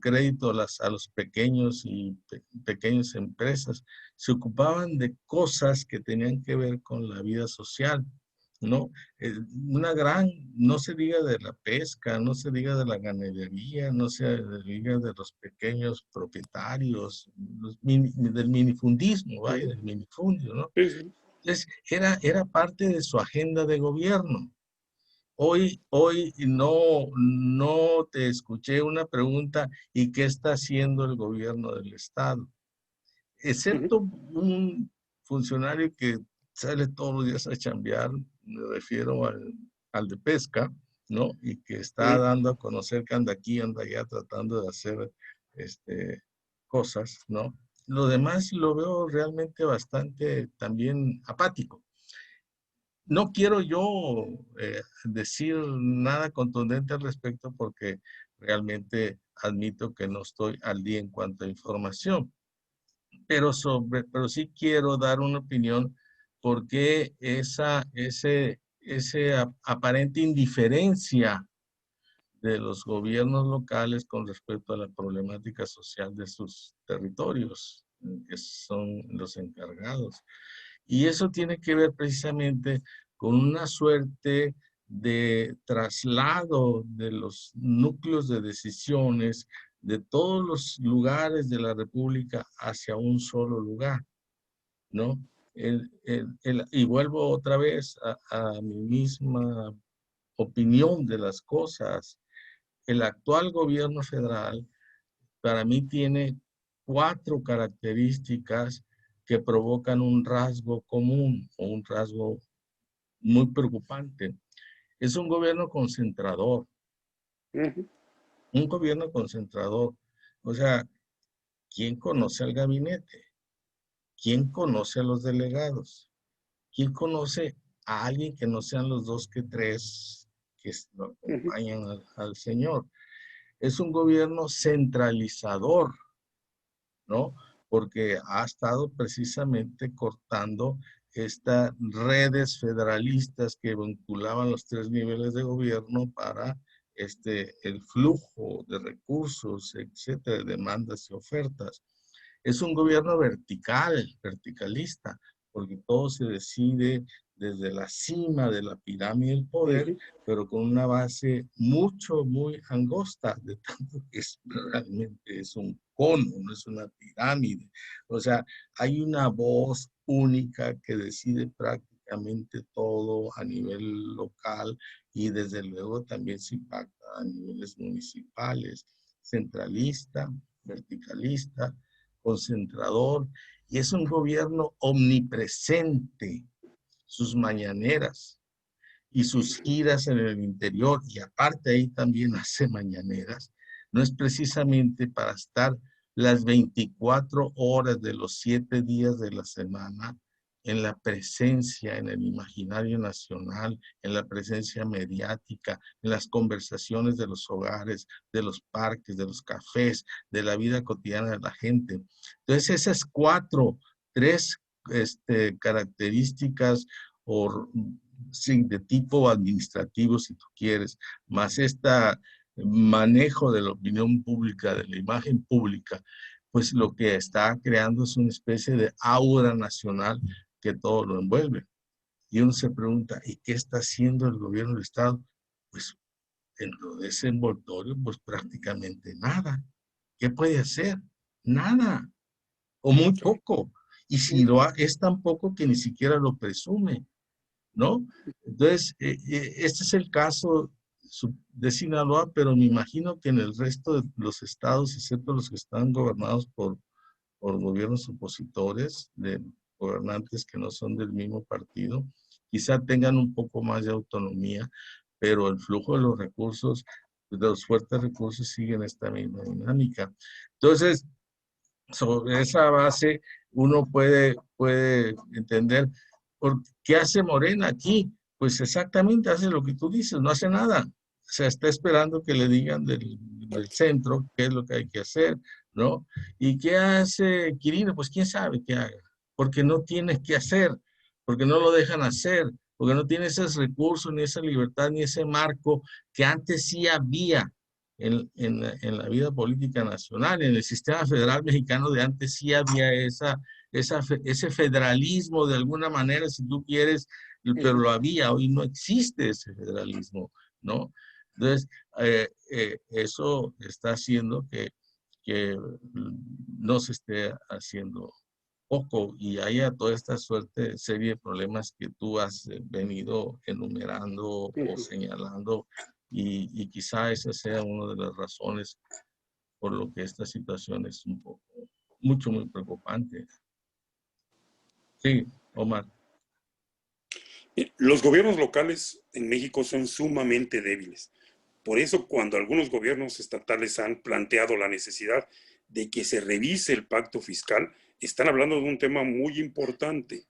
créditos a los pequeños y pequeñas empresas, se ocupaban de cosas que tenían que ver con la vida social, ¿no? No se diga de la pesca, no se diga de la ganadería, no se diga de los pequeños propietarios, del minifundismo, ¿vale? Del minifundio, ¿no? Entonces, era parte de su agenda de gobierno. Hoy no te escuché una pregunta, ¿y qué está haciendo el gobierno del estado? Excepto un funcionario que sale todos los días a chambear, me refiero al de pesca, ¿no? Y que está dando a conocer que anda aquí, anda allá, tratando de hacer cosas, ¿no? Lo demás lo veo realmente bastante también apático. No quiero yo decir nada contundente al respecto porque realmente admito que no estoy al día en cuanto a información, pero sí quiero dar una opinión porque ese aparente indiferencia de los gobiernos locales con respecto a la problemática social de sus territorios, que son los encargados. Y eso tiene que ver precisamente con una suerte de traslado de los núcleos de decisiones de todos los lugares de la República hacia un solo lugar, ¿no? Y vuelvo otra vez a mi misma opinión de las cosas. El actual gobierno federal, para mí, tiene 4 características que provocan un rasgo común o un rasgo muy preocupante. Es un gobierno concentrador. Un gobierno concentrador. O sea, ¿quién conoce al gabinete? ¿Quién conoce a los delegados? ¿Quién conoce a alguien que no sean los 2 que 3 que lo acompañan al señor? Es un gobierno centralizador, ¿no? porque ha estado precisamente cortando estas redes federalistas que vinculaban los 3 niveles de gobierno para el flujo de recursos, etcétera, de demandas y ofertas. Es un gobierno verticalista, porque todo se decide desde la cima de la pirámide del poder, pero con una base muy angosta, de tanto que realmente es un cono, no es una pirámide. O sea, hay una voz única que decide prácticamente todo a nivel local y desde luego también se impacta a niveles municipales, centralista, verticalista, concentrador, y es un gobierno omnipresente. Sus mañaneras y sus giras en el interior, y aparte ahí también hace mañaneras, no es precisamente para estar las 24 horas de los 7 días de la semana en la presencia, en el imaginario nacional, en la presencia mediática, en las conversaciones de los hogares, de los parques, de los cafés, de la vida cotidiana de la gente. Entonces esas tres características o sí, de tipo administrativo, si tú quieres, más manejo de la opinión pública, de la imagen pública, pues lo que está creando es una especie de aura nacional que todo lo envuelve. Y uno se pregunta, ¿y qué está haciendo el gobierno del Estado? Pues dentro de ese envoltorio, pues prácticamente nada. ¿Qué puede hacer? Nada, o muy poco. Y si es tan poco que ni siquiera lo presume, ¿no? Entonces, este es el caso de Sinaloa, pero me imagino que en el resto de los estados, excepto los que están gobernados por gobiernos opositores, de gobernantes que no son del mismo partido, quizá tengan un poco más de autonomía, pero el flujo de los recursos, de los fuertes recursos, siguen esta misma dinámica. Entonces, sobre esa base, uno puede entender qué hace Morena aquí. Pues exactamente hace lo que tú dices, no hace nada. O sea, está esperando que le digan del centro qué es lo que hay que hacer, ¿no? ¿Y qué hace Quirino? Pues quién sabe qué haga, porque no tiene que hacer, porque no lo dejan hacer, porque no tiene esos recursos, ni esa libertad, ni ese marco que antes sí había en la vida política nacional. En el sistema federal mexicano de antes sí había ese federalismo de alguna manera, si tú quieres, pero lo había. Hoy no existe ese federalismo, ¿no? Entonces, eso está haciendo que no se esté haciendo poco y haya toda esta serie de problemas que tú has venido enumerando o señalando, y quizá esa sea una de las razones por lo que esta situación es muy preocupante. Sí, Omar. Los gobiernos locales en México son sumamente débiles. Por eso, cuando algunos gobiernos estatales han planteado la necesidad de que se revise el pacto fiscal, están hablando de un tema muy importante.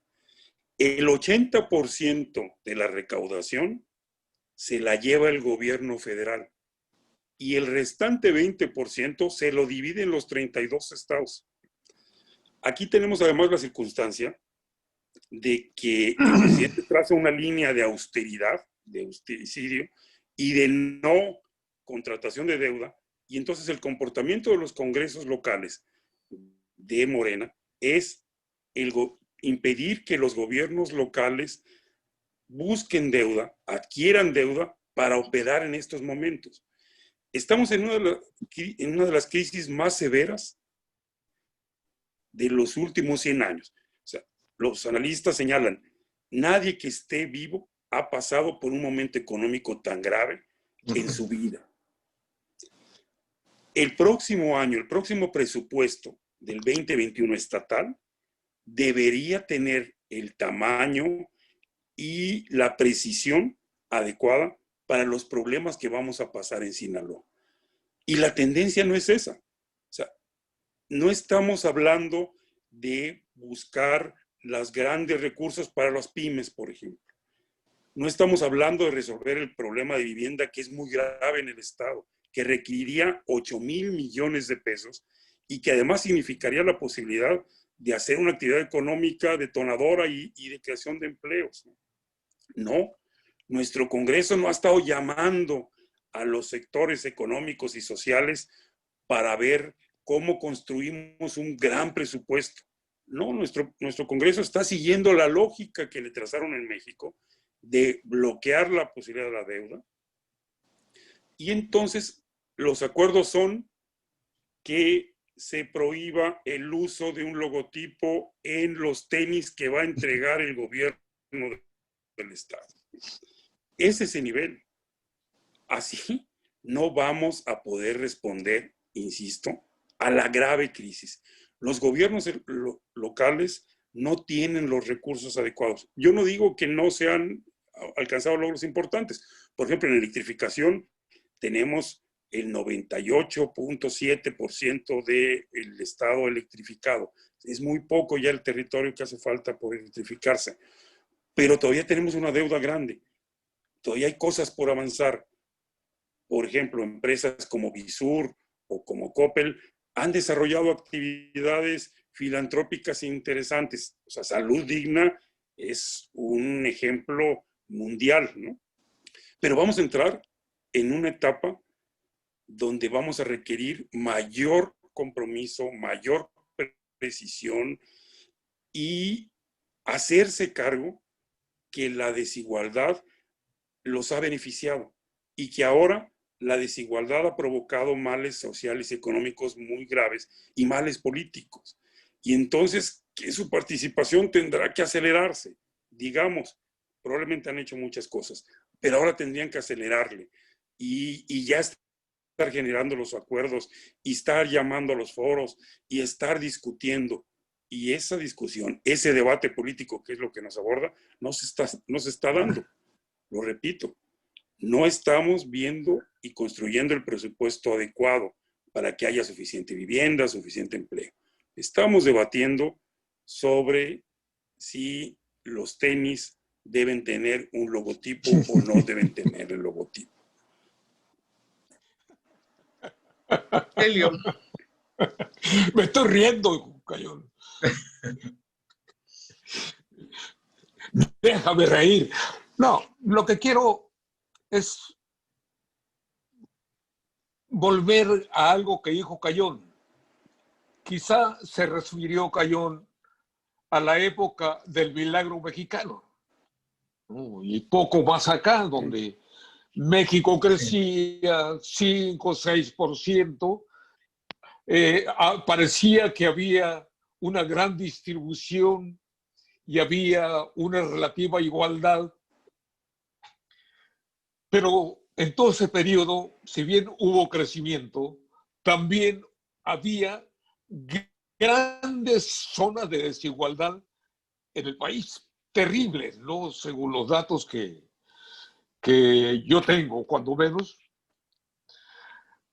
El 80% de la recaudación se la lleva el gobierno federal y el restante 20% se lo divide en los 32 estados. Aquí tenemos además la circunstancia de que el presidente traza una línea de austeridad, de austericidio y de no contratación de deuda, y entonces el comportamiento de los congresos locales de Morena es impedir que los gobiernos locales busquen deuda, adquieran deuda para operar en estos momentos. Estamos en una de las crisis más severas de los últimos 100 años. O sea, los analistas señalan, nadie que esté vivo ha pasado por un momento económico tan grave en su vida. El próximo año, el próximo presupuesto del 2021 estatal debería tener el tamaño y la precisión adecuada para los problemas que vamos a pasar en Sinaloa. Y la tendencia no es esa. O sea, no estamos hablando de buscar los grandes recursos para las pymes, por ejemplo. No estamos hablando de resolver el problema de vivienda que es muy grave en el Estado, que requeriría 8,000 millones de pesos y que además significaría la posibilidad de hacer una actividad económica detonadora y de creación de empleos. No, nuestro Congreso no ha estado llamando a los sectores económicos y sociales para ver cómo construimos un gran presupuesto. No, nuestro Congreso está siguiendo la lógica que le trazaron en México de bloquear la posibilidad de la deuda. Y entonces los acuerdos son que se prohíba el uso de un logotipo en los tenis que va a entregar el gobierno del Estado. Es ese nivel. Así no vamos a poder responder, insisto, a la grave crisis. Los gobiernos locales no tienen los recursos adecuados. Yo no digo que no se han alcanzado logros importantes. Por ejemplo, en electrificación tenemos el 98.7% del estado electrificado. Es muy poco ya el territorio que hace falta por electrificarse. Pero todavía tenemos una deuda grande. Todavía hay cosas por avanzar. Por ejemplo, empresas como Visur o como Coppel han desarrollado actividades filantrópicas interesantes. O sea, Salud Digna es un ejemplo mundial, ¿no? Pero vamos a entrar en una etapa donde vamos a requerir mayor compromiso, mayor precisión y hacerse cargo que la desigualdad los ha beneficiado y que ahora la desigualdad ha provocado males sociales y económicos muy graves y males políticos. Y entonces que su participación tendrá que acelerarse. Digamos, probablemente han hecho muchas cosas, pero ahora tendrían que acelerarle y ya estar generando los acuerdos y estar llamando a los foros y estar discutiendo. Y esa discusión, ese debate político, que es lo que nos aborda, no se está dando. Lo repito, no estamos viendo y construyendo el presupuesto adecuado para que haya suficiente vivienda, suficiente empleo. Estamos debatiendo sobre si los tenis deben tener un logotipo o no deben tener el logotipo. Helio. Me estoy riendo, Cayón. Déjame reír. No, lo que quiero es volver a algo que dijo Cayón. Quizá se refirió Cayón a la época del milagro mexicano, ¿no? Y poco más acá, donde México crecía 5 o 6%, parecía que había una gran distribución y había una relativa igualdad. Pero en todo ese periodo, si bien hubo crecimiento, también había grandes zonas de desigualdad en el país, terribles, ¿no? Según los datos que yo tengo, cuando menos.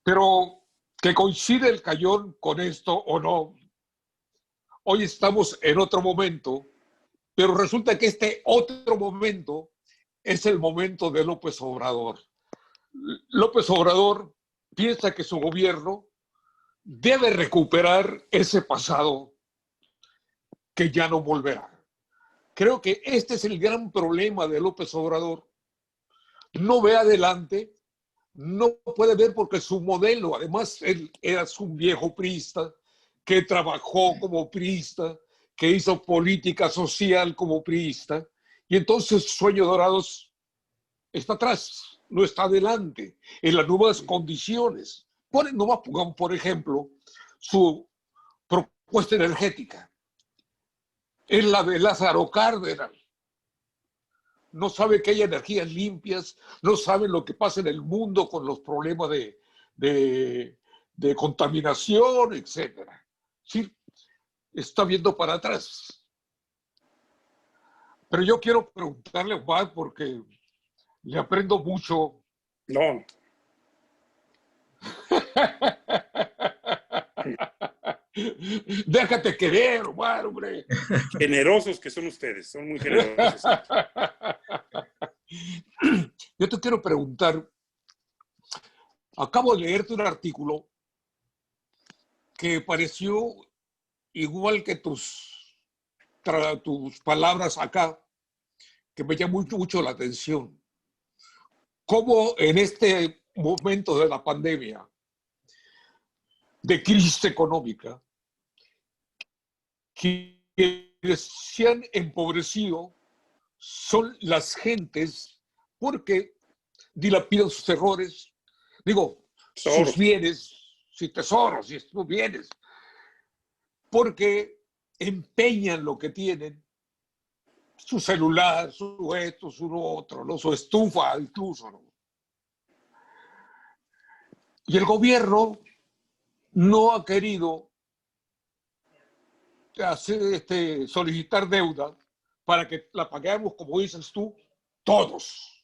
Pero que coincide el Cayón con esto o no, hoy estamos en otro momento, pero resulta que este otro momento es el momento de López Obrador. López Obrador piensa que su gobierno debe recuperar ese pasado que ya no volverá. Creo que este es el gran problema de López Obrador. No ve adelante, no puede ver porque su modelo, además él era un viejo priista que trabajó como priista, que hizo política social como priista, y entonces Sueños Dorados está atrás, no está adelante, en las nuevas condiciones. Nomás pongamos, por ejemplo, su propuesta energética. Es la de Lázaro Cárdenas. No sabe que hay energías limpias, no sabe lo que pasa en el mundo con los problemas de contaminación, etc. Sí, está viendo para atrás. Pero yo quiero preguntarle a Omar, porque le aprendo mucho. No. Déjate querer, Omar, hombre. Generosos que son ustedes, son muy generosos. Yo te quiero preguntar, acabo de leerte un artículo que pareció igual que tus palabras acá, que me llamó mucho la atención. Cómo en este momento de la pandemia, de crisis económica, quienes se han empobrecido son las gentes porque dilapidan sus errores, sus bienes, sus tesoros y sus bienes, porque empeñan lo que tienen, su celular, su esto, su otro, ¿no? Su estufa incluso, ¿no? Y el gobierno no ha querido solicitar deuda para que la paguemos, como dices tú, todos.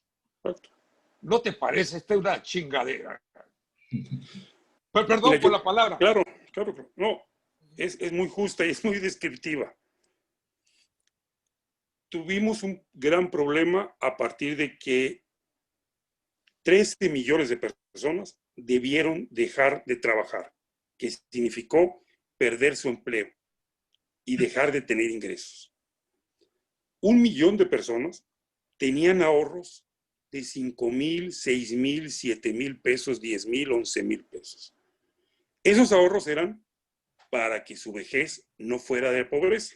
¿No te parece esta una chingadera? Perdón por la palabra. Claro. No, es muy justa y es muy descriptiva. Tuvimos un gran problema a partir de que 13 millones de personas debieron dejar de trabajar, que significó perder su empleo y dejar de tener ingresos. 1 millón de personas tenían ahorros de 5,000, 6,000, 7,000 pesos, 10,000, 11,000 pesos. Esos ahorros eran para que su vejez no fuera de pobreza.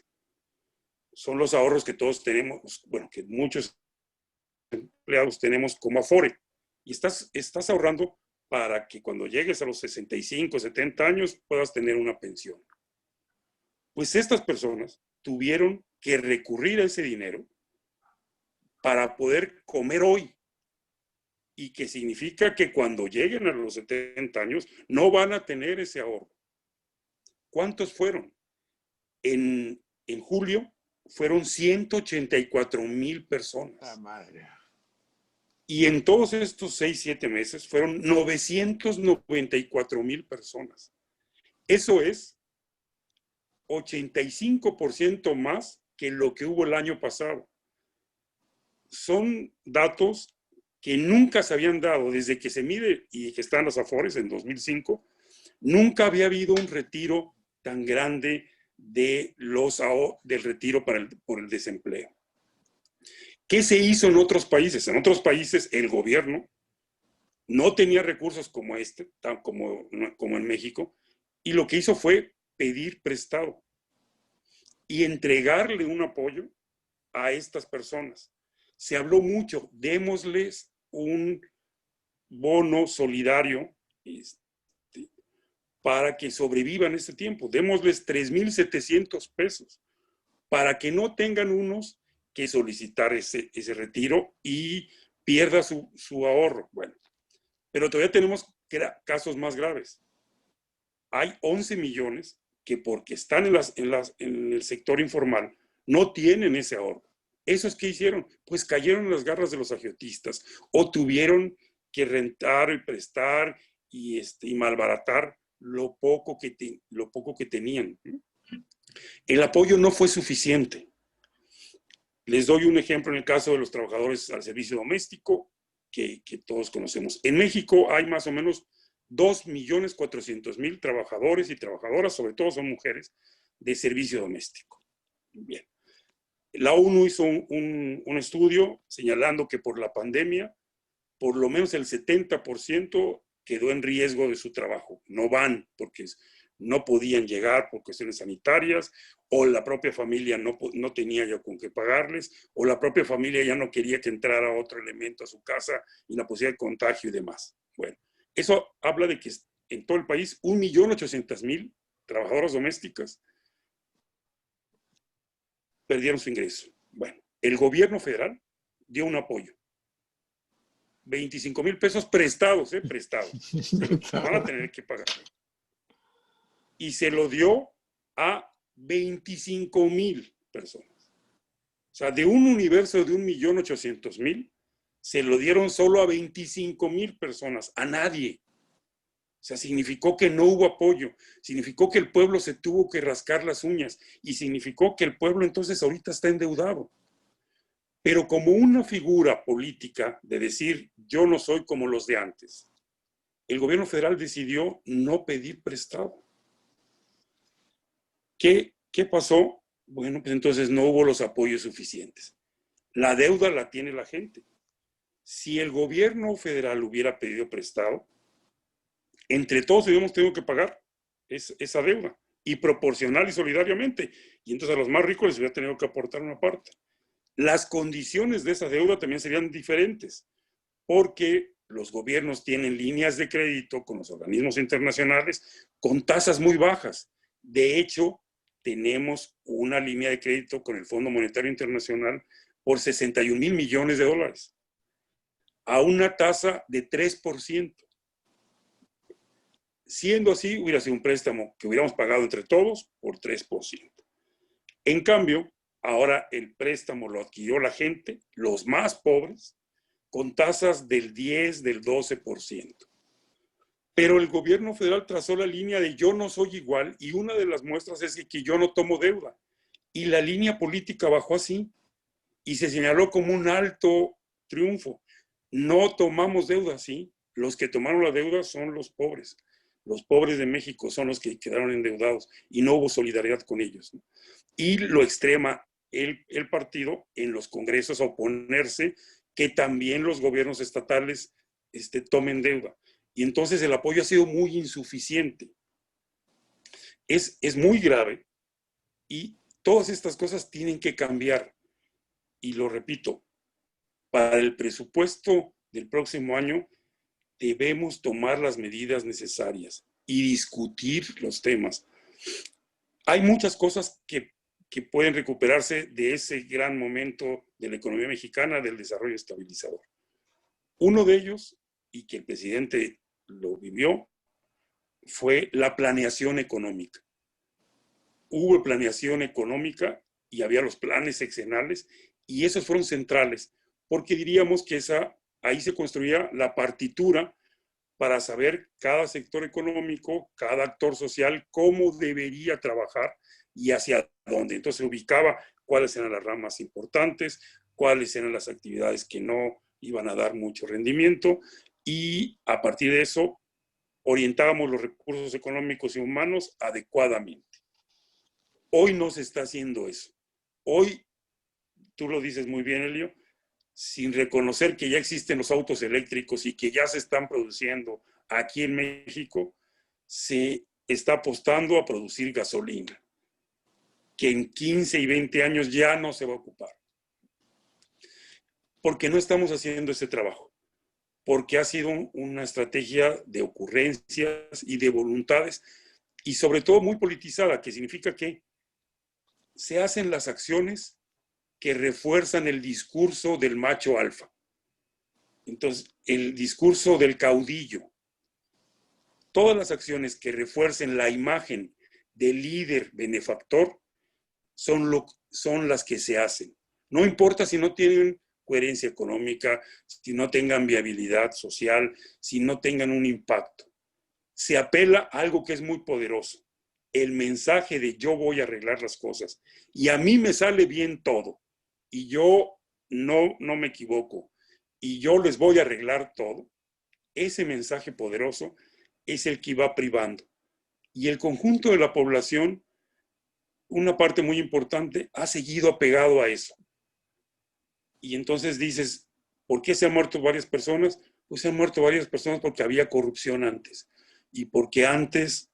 Son los ahorros que todos tenemos, bueno, que muchos empleados tenemos como Afore. Y estás ahorrando para que cuando llegues a los 65, 70 años puedas tener una pensión. Pues estas personas tuvieron que recurrir a ese dinero para poder comer hoy. Y que significa que cuando lleguen a los 70 años no van a tener ese ahorro. ¿Cuántos fueron? En julio fueron 184,000 personas. La madre. Y en todos estos 6, 7 meses fueron 994,000 personas. Eso es 85% más que lo que hubo el año pasado. Son datos que nunca se habían dado desde que se mide y que están las Afores en 2005. Nunca había habido un retiro tan grande del retiro por el desempleo. ¿Qué se hizo en otros países? En otros países el gobierno no tenía recursos como como en México, y lo que hizo fue pedir prestado y entregarle un apoyo a estas personas. Se habló mucho, démosles un bono solidario para que sobrevivan este tiempo, démosles 3,700 pesos para que no tengan unos que solicitar ese retiro y pierda su ahorro. Bueno, pero todavía tenemos casos más graves. Hay 11 millones que porque están en el sector informal no tienen ese ahorro. ¿Esos qué hicieron? Pues cayeron en las garras de los agiotistas o tuvieron que rentar y prestar y malbaratar lo poco que tenían. El apoyo no fue suficiente. Les doy un ejemplo en el caso de los trabajadores al servicio doméstico, que todos conocemos. En México hay más o menos 2,400,000 trabajadores y trabajadoras, sobre todo son mujeres, de servicio doméstico. Bien. La ONU hizo un estudio señalando que por la pandemia, por lo menos el 70% quedó en riesgo de su trabajo. No van porque no podían llegar por cuestiones sanitarias, o la propia familia no tenía ya con qué pagarles, o la propia familia ya no quería que entrara otro elemento a su casa y la posibilidad de contagio y demás. Bueno, eso habla de que en todo el país 1,800,000 trabajadoras domésticas perdieron su ingreso. Bueno, el gobierno federal dio un apoyo. 25,000 pesos prestados, prestados. Van a tener que pagar. Y se lo dio a 25,000 personas. O sea, de un universo de 1,800,000, se lo dieron solo a 25,000 personas, a nadie. O sea, significó que no hubo apoyo, significó que el pueblo se tuvo que rascar las uñas y significó que el pueblo entonces ahorita está endeudado. Pero como una figura política de decir, yo no soy como los de antes, el gobierno federal decidió no pedir prestado. ¿Qué pasó? Bueno, pues entonces no hubo los apoyos suficientes. La deuda la tiene la gente. Si el gobierno federal hubiera pedido prestado, entre todos hubiéramos tenido que pagar esa deuda, y proporcional y solidariamente. Y entonces a los más ricos les hubiera tenido que aportar una parte. Las condiciones de esa deuda también serían diferentes, porque los gobiernos tienen líneas de crédito con los organismos internacionales con tasas muy bajas. De hecho, tenemos una línea de crédito con el Fondo Monetario Internacional por 61,000 millones de dólares, a una tasa de 3%. Siendo así, hubiera sido un préstamo que hubiéramos pagado entre todos por 3%. En cambio, ahora el préstamo lo adquirió la gente, los más pobres, con tasas del 10, del 12%. Pero el gobierno federal trazó la línea de yo no soy igual, y una de las muestras es que yo no tomo deuda. Y la línea política bajó así, y se señaló como un alto triunfo. No tomamos deuda, ¿sí? Los que tomaron la deuda son los pobres. Los pobres de México son los que quedaron endeudados, y no hubo solidaridad con ellos, ¿no? Y lo extrema el partido en los congresos a oponerse que también los gobiernos estatales tomen deuda. Y entonces el apoyo ha sido muy insuficiente. Es muy grave, y todas estas cosas tienen que cambiar. Y lo repito, para el presupuesto del próximo año debemos tomar las medidas necesarias y discutir los temas. Hay muchas cosas que pueden recuperarse de ese gran momento de la economía mexicana, del desarrollo estabilizador. Uno de ellos, y que el presidente lo vivió, fue la planeación económica. Hubo planeación económica y había los planes sexenales, y esos fueron centrales, porque diríamos que ahí se construía la partitura para saber cada sector económico, cada actor social, cómo debería trabajar y hacia dónde. Entonces se ubicaba cuáles eran las ramas importantes, cuáles eran las actividades que no iban a dar mucho rendimiento, y a partir de eso orientábamos los recursos económicos y humanos adecuadamente. Hoy no se está haciendo eso. Hoy, tú lo dices muy bien, Elio, sin reconocer que ya existen los autos eléctricos y que ya se están produciendo aquí en México, se está apostando a producir gasolina, que en 15 y 20 años ya no se va a ocupar. Porque no estamos haciendo ese trabajo, porque ha sido una estrategia de ocurrencias y de voluntades, y sobre todo muy politizada, que significa que se hacen las acciones que refuerzan el discurso del macho alfa. Entonces, el discurso del caudillo. Todas las acciones que refuercen la imagen del líder benefactor son las que se hacen. No importa si no tienen coherencia económica, si no tengan viabilidad social, si no tengan un impacto. Se apela a algo que es muy poderoso. El mensaje de yo voy a arreglar las cosas y a mí me sale bien todo y yo no me equivoco y yo les voy a arreglar todo. Ese mensaje poderoso es el que va privando. Y el conjunto de la población, una parte muy importante, ha seguido apegado a eso. Y entonces dices, ¿por qué se han muerto varias personas? Pues se han muerto varias personas porque había corrupción antes. Y porque antes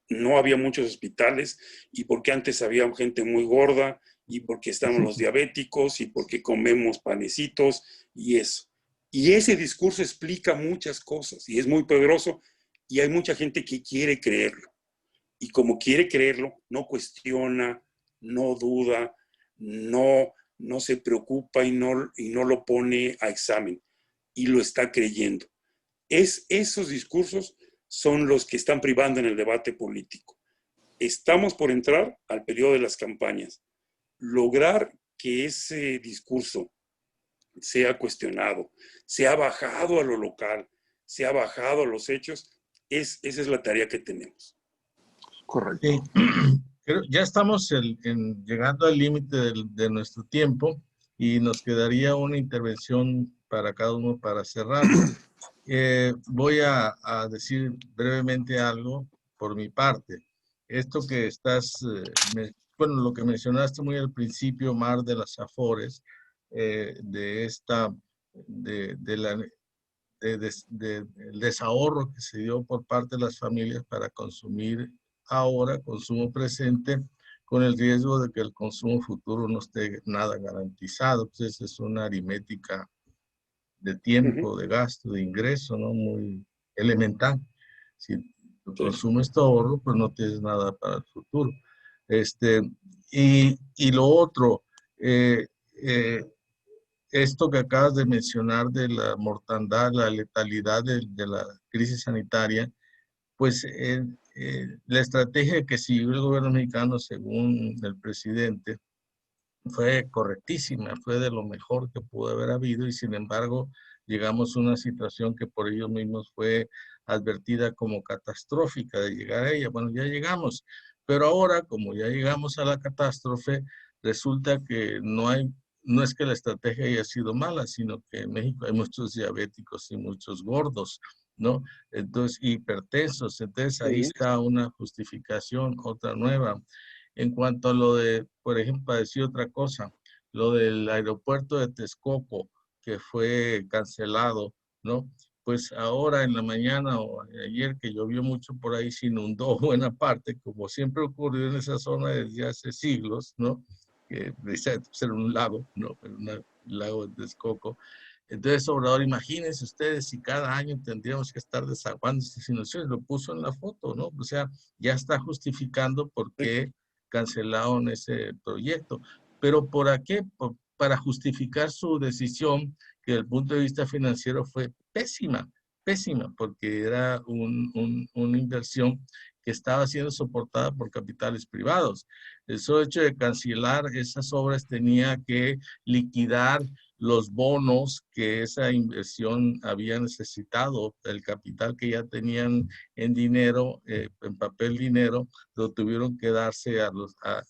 no había muchos hospitales, y porque antes había gente muy gorda, y porque estaban los diabéticos, y porque comemos panecitos, y eso. Y ese discurso explica muchas cosas, y es muy poderoso, y hay mucha gente que quiere creerlo. Y como quiere creerlo, no cuestiona, no duda, no se preocupa y no lo pone a examen, y lo está creyendo. Esos discursos son los que están privando en el debate político. Estamos por entrar al periodo de las campañas. Lograr que ese discurso sea cuestionado, sea bajado a lo local, sea bajado a los hechos, esa es la tarea que tenemos. Correcto. Sí. Ya estamos llegando al límite de nuestro tiempo, y nos quedaría una intervención para cada uno para cerrar. Voy a decir brevemente algo por mi parte. esto que estás, bueno, lo que mencionaste muy al principio, Mar, de las Afores, de esta, de la, el desahorro que se dio por parte de las familias para consumir ahora, consumo presente, con el riesgo de que el consumo futuro no esté nada garantizado. Pues esa es una aritmética de Ujú. tiempo, de gasto, de ingreso, ¿no? Muy elemental. Si tú Sí. consumes tu ahorro, pues no tienes nada para el futuro. Este, y lo otro, eh, eh, esto que acabas de mencionar de la mortandad, la letalidad de la crisis sanitaria, pues la estrategia que siguió el gobierno mexicano, según el presidente, fue correctísima, fue de lo mejor que pudo haber habido y sin embargo llegamos a una situación que por ellos mismos fue advertida como catastrófica de llegar a ella. Bueno, ya llegamos, pero ahora como ya llegamos a la catástrofe, resulta que no es que la estrategia haya sido mala, sino que en México hay muchos diabéticos y muchos gordos, ¿no? Entonces, hipertensos. Entonces ahí Ujú. está una justificación, otra nueva. En cuanto a lo de, por ejemplo, para decir otra cosa, lo del aeropuerto de Texcoco, que fue cancelado, ¿no? Pues ahora en la mañana o ayer que llovió mucho por ahí, se inundó buena parte, como siempre ocurrió en esa zona desde hace siglos, ¿no? Que precisamente era un lago, ¿no? Un lago de Texcoco. Entonces, Obrador, imagínense ustedes si cada año tendríamos que estar desaguando estas inundaciones, lo puso en la foto, ¿no? O sea, ya está justificando por qué cancelaron ese proyecto. Pero ¿por qué? Para justificar su decisión, que desde el punto de vista financiero fue pésima, pésima, porque era una inversión que estaba siendo soportada por capitales privados. El solo hecho de cancelar esas obras tenía que liquidar los bonos que esa inversión había necesitado, el capital que ya tenían en dinero, en papel dinero, lo tuvieron que darse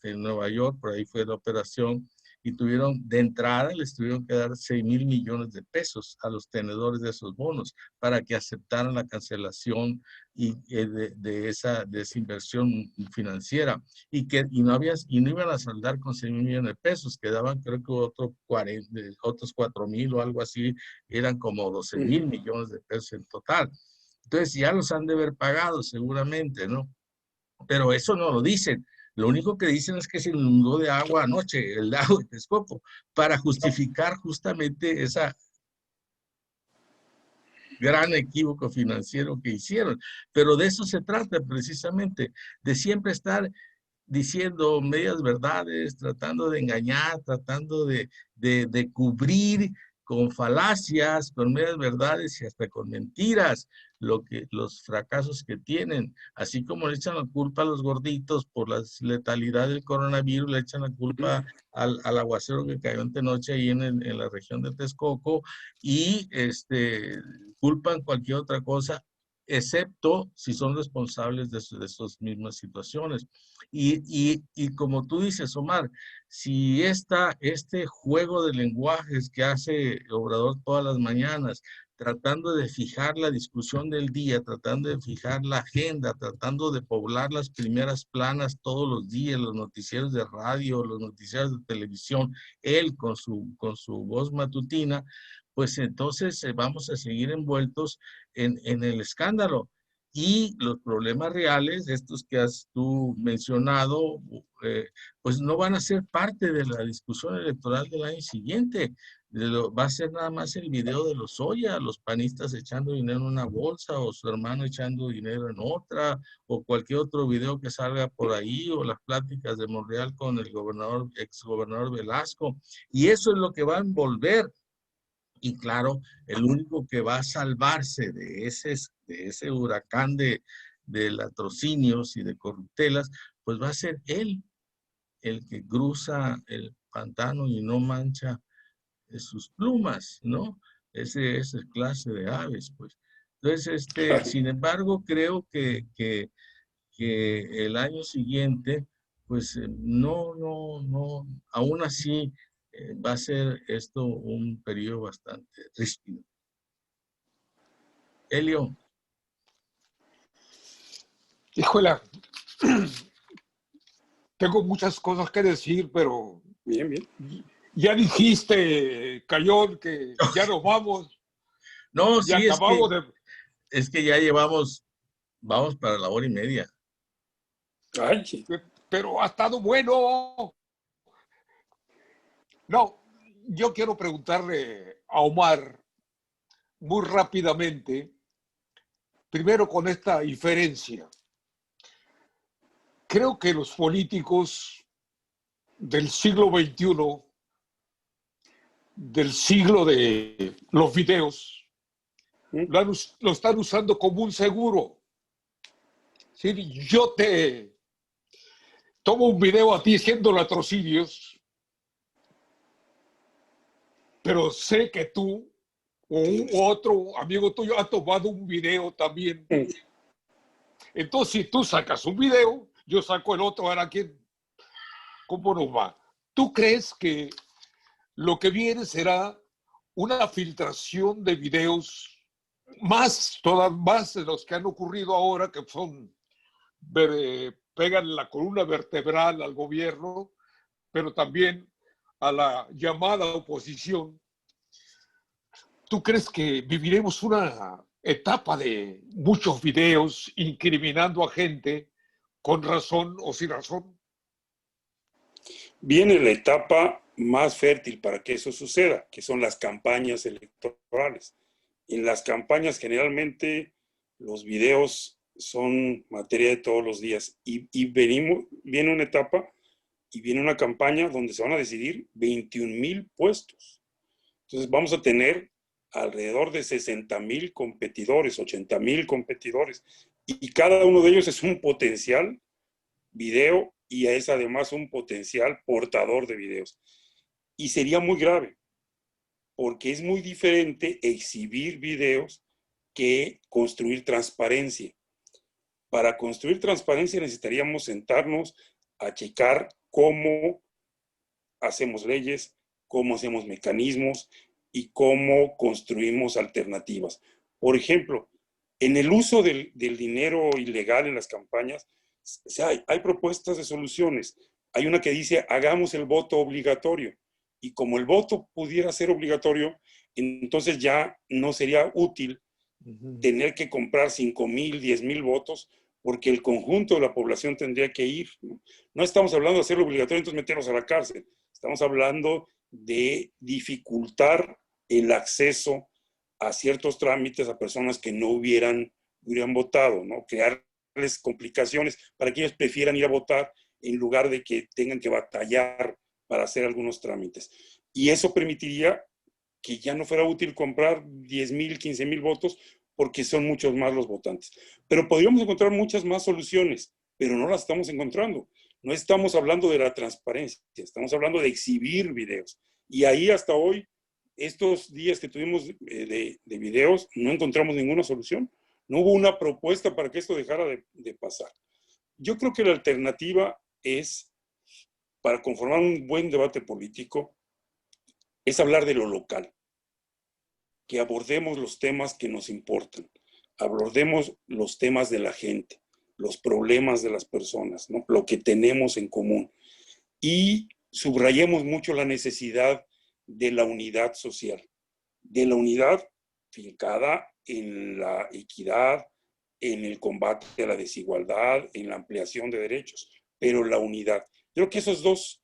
en Nueva York, por ahí fue la operación, y tuvieron, de entrada, les tuvieron que dar 6,000 millones de pesos a los tenedores de esos bonos para que aceptaran la cancelación de esa inversión financiera y no iban a saldar con 6,000 millones de pesos, quedaban creo que otros 4,000 o algo así, eran como 12,000 millones de pesos en total. Entonces ya los han de haber pagado seguramente, ¿no? Pero eso no lo dicen. Lo único que dicen es que se inundó de agua anoche, el lago de Texcoco, para justificar justamente esa gran equívoco financiero que hicieron. Pero de eso se trata precisamente, de siempre estar diciendo medias verdades, tratando de engañar, tratando de cubrir con falacias, con medias verdades y hasta con mentiras los fracasos que tienen. Así como le echan la culpa a los gorditos por la letalidad del coronavirus, le echan la culpa al aguacero que cayó antenoche ahí en la región de Texcoco y culpan cualquier otra cosa, excepto si son responsables de esas mismas situaciones. Y como tú dices, Omar, si este juego de lenguajes que hace Obrador todas las mañanas, tratando de fijar la discusión del día, tratando de fijar la agenda, tratando de poblar las primeras planas todos los días, los noticieros de radio, los noticieros de televisión, él con su voz matutina, pues entonces vamos a seguir envueltos en el escándalo. Y los problemas reales, estos que has tú mencionado, pues no van a ser parte de la discusión electoral del año siguiente. Va a ser nada más el video de los Oya, los panistas echando dinero en una bolsa o su hermano echando dinero en otra, o cualquier otro video que salga por ahí, o las pláticas de Monreal con el exgobernador Velasco. Y eso es lo que va a envolver. Y claro, el único que va a salvarse de ese huracán de latrocinios y de corruptelas, pues va a ser él, el que cruza el pantano y no mancha sus plumas, ¿no? Esa clase de aves, pues. Entonces, sin embargo, creo que el año siguiente, pues no, aún así va a ser esto un periodo bastante ríspido. Elio. Híjola, tengo muchas cosas que decir, pero Bien, bien. ya dijiste, Cayón, que ya nos vamos, No, ya sí, acabamos de... es que ya vamos para la hora y media. Ay, sí. Pero ha estado bueno. No, yo quiero preguntarle a Omar muy rápidamente, primero con esta diferencia. Creo que los políticos del siglo XXI, del siglo de los videos, lo están usando como un seguro. ¿Sí? Yo te tomo un video a ti haciendo latrocinios, pero sé que tú o otro amigo tuyo ha tomado un video también. Entonces, si tú sacas un video, yo saco el otro, ahora quién, ¿cómo nos va? ¿Tú crees que lo que viene será una filtración de videos más de los que han ocurrido ahora, que son, pegan la columna vertebral al gobierno, pero también a la llamada oposición? ¿Tú crees que viviremos una etapa de muchos videos incriminando a gente con razón o sin razón? Viene la etapa más fértil para que eso suceda, que son las campañas electorales. En las campañas generalmente los videos son materia de todos los días viene una etapa y viene una campaña donde se van a decidir 21,000 puestos. Entonces vamos a tener alrededor de 60,000 competidores, 80,000 competidores, y cada uno de ellos es un potencial video y es además un potencial portador de videos. Y sería muy grave, porque es muy diferente exhibir videos que construir transparencia. Para construir transparencia necesitaríamos sentarnos a checar cómo hacemos leyes, cómo hacemos mecanismos y cómo construimos alternativas. Por ejemplo, en el uso del dinero ilegal en las campañas, hay propuestas de soluciones. Hay una que dice, hagamos el voto obligatorio. Y como el voto pudiera ser obligatorio, entonces ya no sería útil tener que comprar 5,000, 10,000 votos, porque el conjunto de la población tendría que ir. No estamos hablando de hacerlo obligatorio, entonces meterlos a la cárcel. Estamos hablando de dificultar el acceso a ciertos trámites a personas que no hubieran votado, ¿no? Crearles complicaciones para que ellos prefieran ir a votar en lugar de que tengan que batallar para hacer algunos trámites. Y eso permitiría que ya no fuera útil comprar 10,000, 15,000 votos porque son muchos más los votantes. Pero podríamos encontrar muchas más soluciones, pero no las estamos encontrando. No estamos hablando de la transparencia, estamos hablando de exhibir videos. Y ahí hasta hoy, estos días que tuvimos de videos, no encontramos ninguna solución. No hubo una propuesta para que esto dejara de pasar. Yo creo que la alternativa es, para conformar un buen debate político, es hablar de lo local, que abordemos los temas que nos importan, abordemos los temas de la gente, los problemas de las personas, ¿no? Lo que tenemos en común. Y subrayemos mucho la necesidad de la unidad social, de la unidad fincada en la equidad, en el combate a la desigualdad, en la ampliación de derechos, pero la unidad. Creo que esos dos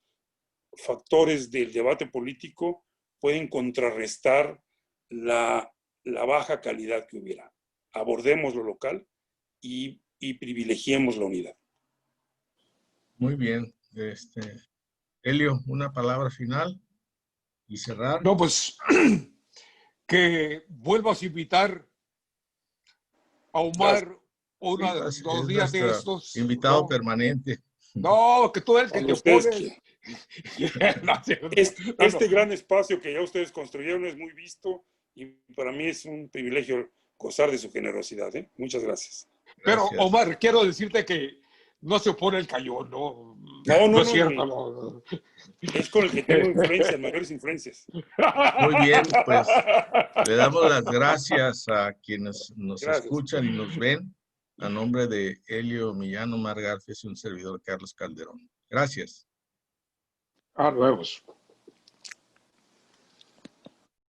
factores del debate político pueden contrarrestar la baja calidad que hubiera. Abordemos lo local y privilegiemos la unidad. Muy bien. Elio, una palabra final y cerrar. No, pues que vuelvas a invitar a Omar dos días de estos. Invitado ¿no? permanente. No, que tú eres el que te pones. Este gran espacio que ya ustedes construyeron es muy visto y para mí es un privilegio gozar de su generosidad. Muchas gracias. Pero, Omar, quiero decirte que no se opone el Cayón, ¿no? No es cierto. No. Es con el que tengo influencias, mayores influencias. Muy bien, pues le damos las gracias a quienes nos Gracias. escuchan y nos ven. A nombre de Elio Millán, Omar Garfias y un servidor, Carlos Calderón. Gracias. Nos vemos.